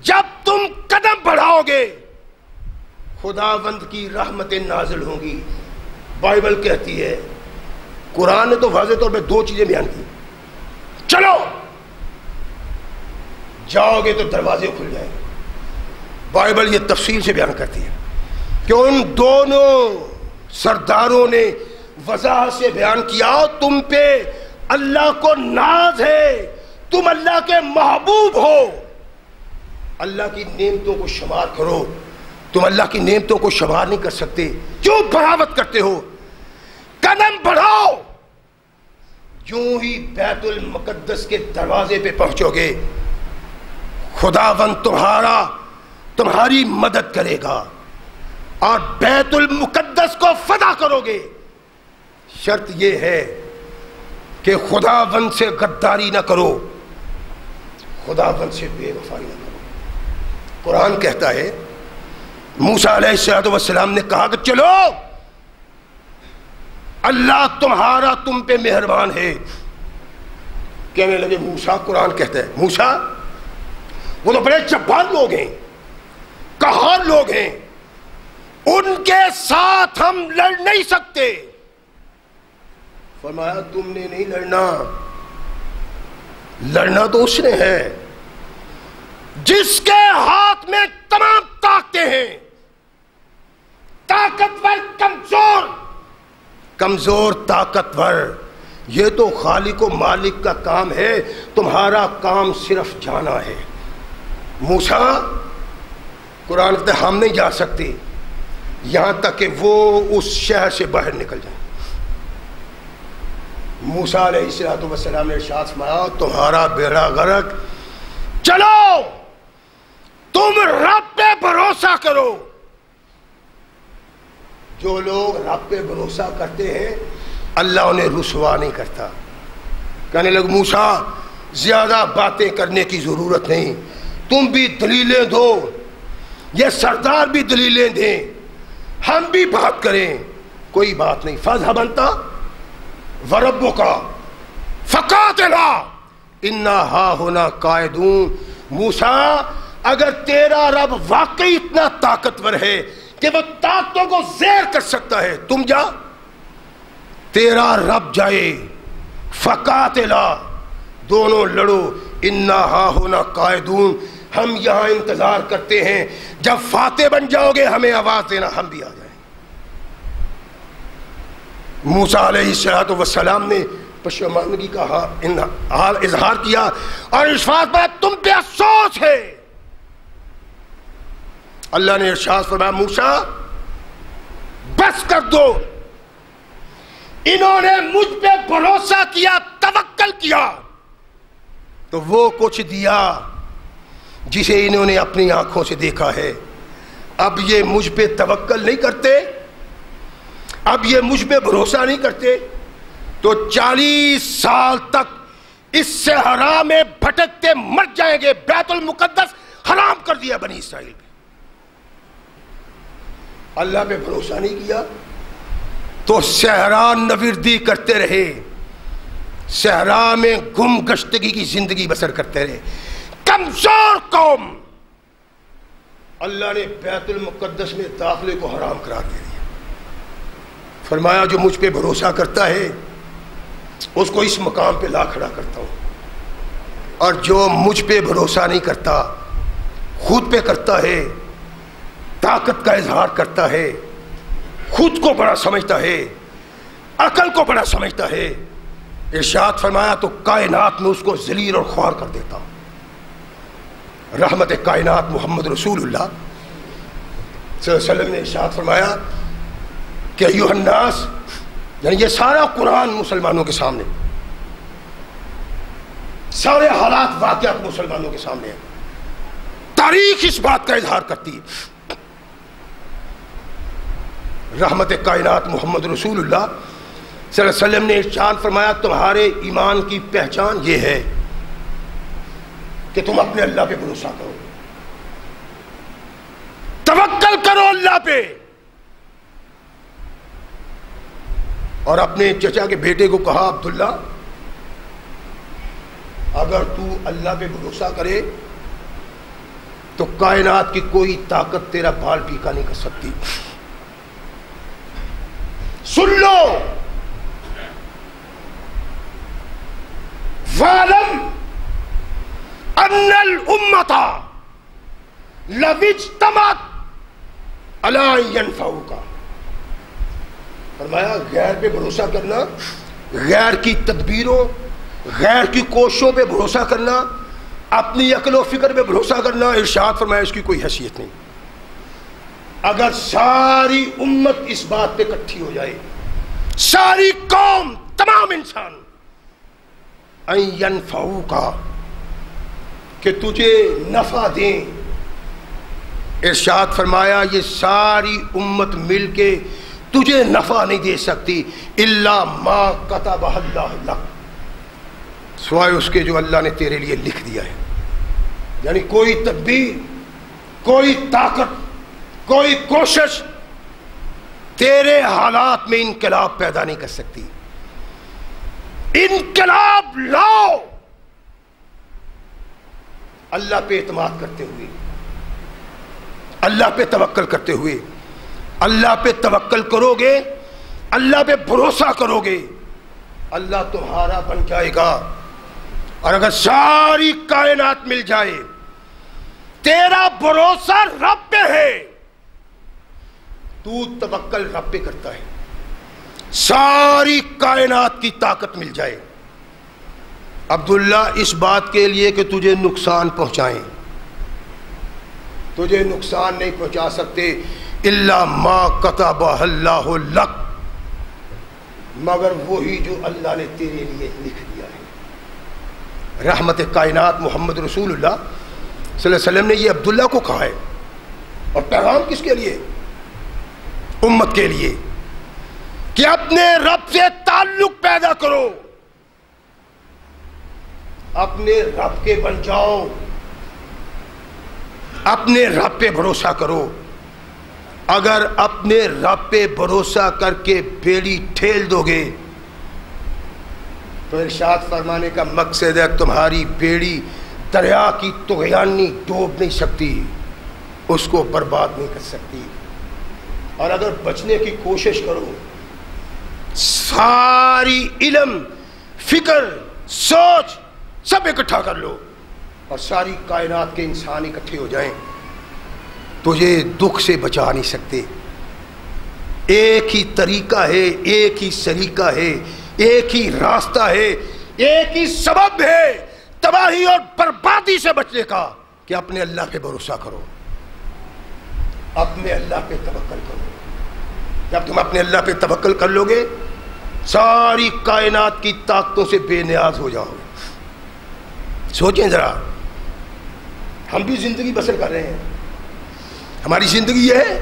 جب تم قدم بڑھاؤ گے خداوند کی رحمتیں نازل ہوں گی۔ بائبل کہتی ہے، قرآن نے تو واضح طور پہ دو چیزیں بیان کی، چلو جاؤ گے تو دروازے کھل جائیں گے۔ بائبل یہ تفصیل سے بیان کرتی ہے کہ ان دونوں سرداروں نے وضاحت سے بیان کیا تم پہ اللہ کو ناز ہے، تم اللہ کے محبوب ہو، اللہ کی نعمتوں کو شمار کرو، تم اللہ کی نعمتوں کو شمار نہیں کر سکتے، کیوں بغاوت کرتے ہو؟ قدم بڑھاؤ، یوں ہی بیت المقدس کے دروازے پہ پہنچو گے خداوند تمہاری مدد کرے گا اور بیت المقدس کو فدا کرو گے۔ شرط یہ ہے کہ خداوند سے غداری نہ کرو، خداوند سے بے وفائی نہ کرو۔ قرآن کہتا ہے موسیٰ علیہ السلام نے کہا کہ چلو اللہ تمہارا تم پہ مہربان ہے۔ کہنے لگے موسیٰ، قرآن کہتا ہے موسیٰ وہ تو بڑے جبار لوگ ہیں، قہار لوگ ہیں، ان کے ساتھ ہم لڑ نہیں سکتے۔ فرمایا تم نے نہیں لڑنا، لڑنا تو اس نے ہے جس کے ہاتھ میں تمام طاقتیں ہیں، طاقتور کمزور طاقتور، یہ تو خالق و مالک کا کام ہے، تمہارا کام صرف جانا ہے۔ موسیٰ، قرآن کہتا ہے ہم نہیں جا سکتے یہاں تک کہ وہ اس شہر سے باہر نکل جائیں۔ موسیٰ علیہ السلام نے ارشاد فرمایا تمہارا بیڑا غرق، چلو تم رب پہ بھروسہ کرو۔ جو لوگ رب پہ بھروسہ کرتے ہیں اللہ انہیں رسوا نہیں کرتا۔ کہنے لگے موسیٰ زیادہ باتیں کرنے کی ضرورت نہیں، تم بھی دلیلیں دو، یہ سردار بھی دلیلیں دیں، ہم بھی بات کریں، کوئی بات نہیں۔ فاذهب انت وربک فقاتلا انا ہاہنا قاعدون۔ موسیٰ اگر تیرا رب واقعی اتنا طاقتور ہے کہ وہ طاقتوں کو زیر کر سکتا ہے، تم جا، تیرا رب جائے، فقاتلا دونوں لڑو، انا ہاہنا قاعدون، ہم یہاں انتظار کرتے ہیں، جب فاتح بن جاؤ گے ہمیں آواز دینا، ہم بھی آ جائیں۔ موسیٰ علیہ السلام نے پشیمانگی کا حال اظہار کیا اور ارشاد فرمایا تم پہ افسوس ہے۔ اللہ نے ارشاد فرمایا موسیٰ بس کر دو، انہوں نے مجھ پہ بھروسہ کیا، توکل کیا تو وہ کچھ دیا جسے انہوں نے اپنی آنکھوں سے دیکھا ہے۔ اب یہ مجھ پہ توکل نہیں کرتے، اب یہ مجھ پہ بھروسہ نہیں کرتے تو 40 سال تک اس صحرا میں بھٹکتے مر جائیں گے۔ بیت المقدس حرام کر دیا بنی اسرائیل پہ، اللہ پہ بھروسہ نہیں کیا تو صحرا نوردی کرتے رہے، صحرا میں گم گشتگی کی زندگی بسر کرتے رہے۔ کمزور قوم، اللہ نے بیت المقدس میں داخلے کو حرام قرار دے دیا۔ فرمایا جو مجھ پہ بھروسہ کرتا ہے اس کو اس مقام پہ لا کھڑا کرتا ہوں، اور جو مجھ پہ بھروسہ نہیں کرتا، خود پہ کرتا ہے، طاقت کا اظہار کرتا ہے، خود کو بڑا سمجھتا ہے، عقل کو بڑا سمجھتا ہے، ارشاد فرمایا تو کائنات میں اس کو ذلیل اور خوار کر دیتا. رحمت کائنات محمد رسول اللہ صلی اللہ علیہ وسلم نے ارشاد فرمایا کہ ایھا الناس، یعنی یہ سارا قرآن مسلمانوں کے سامنے، سارے حالات واقعات مسلمانوں کے سامنے ہیں، تاریخ اس بات کا اظہار کرتی ہے. رحمت کائنات محمد رسول اللہ صلی اللہ علیہ وسلم نے ارشاد فرمایا تمہارے ایمان کی پہچان یہ ہے کہ تم اپنے اللہ پہ بھروسہ کرو، توکل کرو اللہ پہ. اور اپنے چچا کے بیٹے کو کہا عبداللہ اگر تو اللہ پہ بھروسہ کرے تو کائنات کی کوئی طاقت تیرا بال پیکا نہیں کر سکتی. سن لو، وَاعْلَمْ أَنَّ الْأُمَّةَ لَوِ اجْتَمَعَتْ عَلَىٰ أَن يَنفَعُوكَ. فرمایا غیر پہ بھروسہ کرنا، غیر کی تدبیروں، غیر کی کوششوں پہ بھروسہ کرنا، اپنی عقل و فکر پہ بھروسہ کرنا، ارشاد فرمایا اس کی کوئی حیثیت نہیں. اگر ساری امت اس بات پہ اکٹھی ہو جائے، ساری قوم، تمام انسان، ان ینفعوک، کہ تجھے نفع دیں، ارشاد فرمایا یہ ساری امت مل کے تجھے نفع نہیں دے سکتی الا ما کتب اللہ لک، سوائے اس کے جو اللہ نے تیرے لیے لکھ دیا ہے. یعنی کوئی تدبیر، کوئی طاقت، کوئی کوشش تیرے حالات میں انقلاب پیدا نہیں کر سکتی. انقلاب لاؤ اللہ پہ اعتماد کرتے ہوئے، اللہ پہ توکل کرتے ہوئے. اللہ پہ توکل کرو گے، اللہ پہ بھروسہ کرو گے، اللہ تمہارا بن جائے گا. اور اگر ساری کائنات مل جائے، تیرا بھروسہ رب پہ ہے، تو توکل رب پہ کرتا ہے، ساری کائنات کی طاقت مل جائے. عبداللہ اس بات کے لیے کہ تجھے نقصان پہنچائیں، تجھے نقصان نہیں پہنچا سکتے الا ما کتب اللہ لک، مگر وہی جو اللہ نے تیرے لیے لکھ دیا ہے. رحمت کائنات محمد رسول اللہ صلی اللہ علیہ وسلم نے یہ عبداللہ کو کہا ہے. اور پیغام کس کے لیے؟ امت کے لیے، کہ اپنے رب سے تعلق پیدا کرو، اپنے رب کے بن جاؤ، اپنے رب پہ بھروسہ کرو. اگر اپنے رب پہ بھروسہ کر کے بیڑی ٹھیل دو گے تو ارشاد فرمانے کا مقصد ہے تمہاری بیڑی دریا کی طغیانی ڈوب نہیں سکتی، اس کو برباد نہیں کر سکتی. اور اگر بچنے کی کوشش کرو، ساری علم، فکر، سوچ سب اکٹھا کر لو اور ساری کائنات کے انسان اکٹھے ہو جائیں تو یہ دکھ سے بچا نہیں سکتے. ایک ہی طریقہ ہے، ایک ہی سلیقہ ہے، ایک ہی راستہ ہے، ایک ہی سبب ہے تباہی اور بربادی سے بچنے کا، کہ اپنے اللہ پہ بھروسہ کرو، اپنے اللہ پہ توکل کرو. جب تم اپنے اللہ پہ توکل کر لو گے، ساری کائنات کی طاقتوں سے بے نیاز ہو جاؤ. سوچیں ذرا، ہم بھی زندگی بسر کر رہے ہیں، ہماری زندگی یہ ہے،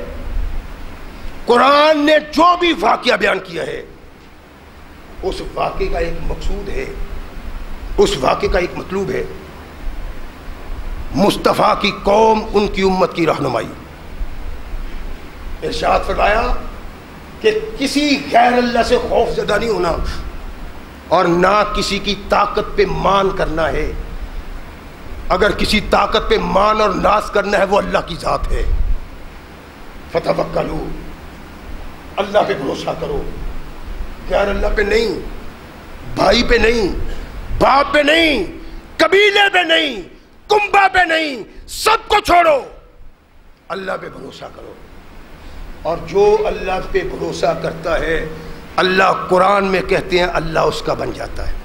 قرآن نے جو بھی واقعہ بیان کیا ہے اس واقعے کا ایک مقصود ہے، اس واقعے کا ایک مطلوب ہے، مصطفیٰ کی قوم، ان کی امت کی رہنمائی. ارشاد فرمایا کہ کسی غیر اللہ سے خوف زدہ نہیں ہونا اور نہ کسی کی طاقت پہ مان کرنا ہے. اگر کسی طاقت پہ مان اور ناز کرنا ہے وہ اللہ کی ذات ہے. فتوکلوا، اللہ پہ بھروسہ کرو، غیر اللہ پہ نہیں، بھائی پہ نہیں، باپ پہ نہیں، قبیلے پہ نہیں، کنبہ پہ نہیں، سب کو چھوڑو، اللہ پہ بھروسہ کرو. اور جو اللہ پہ بھروسہ کرتا ہے اللہ قرآن میں کہتے ہیں اللہ اس کا بن جاتا ہے.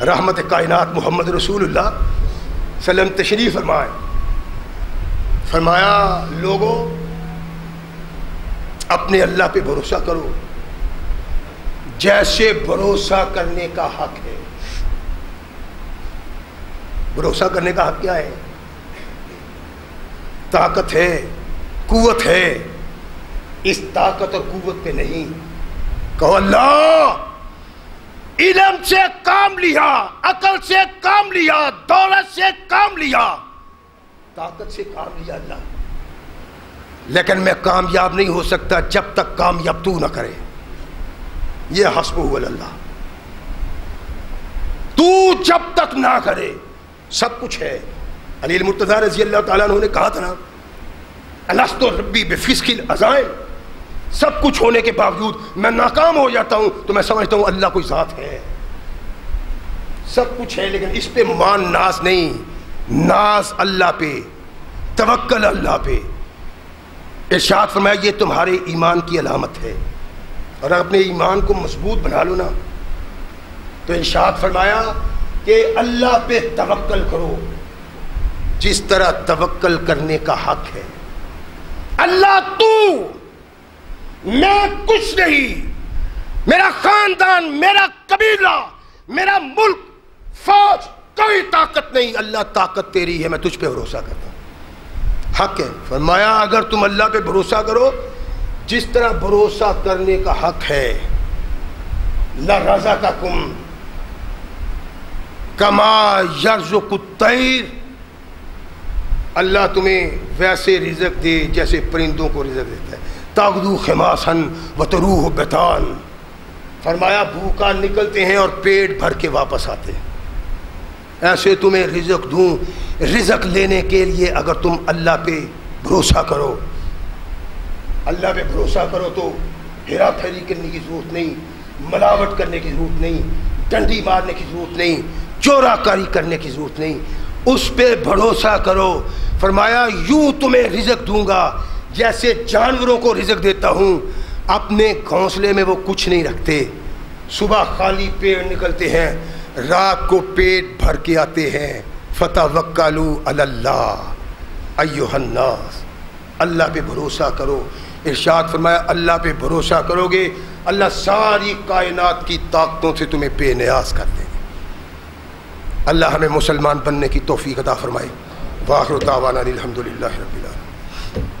رحمت کائنات محمد رسول اللہ صلی اللہ علیہ وسلم تشریف فرمائے. فرمایا لوگوں اپنے اللہ پہ بھروسہ کرو جیسے بھروسہ کرنے کا حق ہے. بھروسہ کرنے کا حق کیا ہے؟ طاقت ہے، قوت ہے. اس طاقت اور قوت پہ نہیں. کہو اللہ علم سے کام لیا، عقل سے کام لیا، دولت سے کام لیا، طاقت سے کام لیا اللہ، لیکن میں کامیاب نہیں ہو سکتا جب تک کامیاب تو نہ کرے. یہ حسبہ اللہ. تو جب تک نہ کرے سب کچھ ہے. علی المرتضیٰ رضی اللہ تعالیٰ عنہ نے کہا تھا نا الست ربی بفسق العزائم، سب کچھ ہونے کے باوجود میں ناکام ہو جاتا ہوں تو میں سمجھتا ہوں اللہ کوئی ذات ہے. سب کچھ ہے لیکن اس پہ مان ناز نہیں. ناز اللہ پہ، توکل اللہ پہ. ارشاد فرمایا یہ تمہارے ایمان کی علامت ہے. اور اپنے ایمان کو مضبوط بنا لو نا تو ارشاد فرمایا کہ اللہ پہ توکل کرو جس طرح توکل کرنے کا حق ہے. اللہ تو، میں کچھ نہیں، میرا خاندان، میرا قبیلہ، میرا ملک، فوج، کوئی طاقت نہیں. اللہ طاقت تیری ہے، میں تجھ پہ بھروسہ کرتا ہوں. حق ہے. فرمایا اگر تم اللہ پہ بھروسہ کرو جس طرح بھروسہ کرنے کا حق ہے لَرَزَقَكُمْ كَمَا يَرْزُقُ الطَّيْرَ، اللہ تمہیں ویسے رزق دے جیسے پرندوں کو رزق دیتا ہے. تَغْدُو خِمَاصًا وَتَرُوحُ بِطَانًا. فرمایا بھوکا نکلتے ہیں اور پیٹ بھر کے واپس آتے ہیں. ایسے تمہیں رزق دوں. رزق لینے کے لیے اگر تم اللہ پہ بھروسہ کرو، اللہ پہ بھروسہ کرو تو ہیرا پھیری کرنے کی ضرورت نہیں، ملاوٹ کرنے کی ضرورت نہیں، ڈنڈی مارنے کی ضرورت نہیں، چورا کاری کرنے کی ضرورت نہیں. اس پہ بھروسہ کرو. فرمایا یوں تمہیں رزق دوں گا جیسے جانوروں کو رزق دیتا ہوں. اپنے گھونسلے میں وہ کچھ نہیں رکھتے، صبح خالی پیٹ نکلتے ہیں، رات کو پیٹ بھر کے آتے ہیں. فتوکلوا علی اللہ ایھا الناس، اللہ پہ بھروسہ کرو. ارشاد فرمایا اللہ پہ بھروسہ کرو گے اللہ ساری کائنات کی طاقتوں سے تمہیں بے نیاز کر دیں گے. اللہ ہمیں مسلمان بننے کی توفیق عطا فرمائے. وآخر دعوانا الحمدللہ رب العالمین.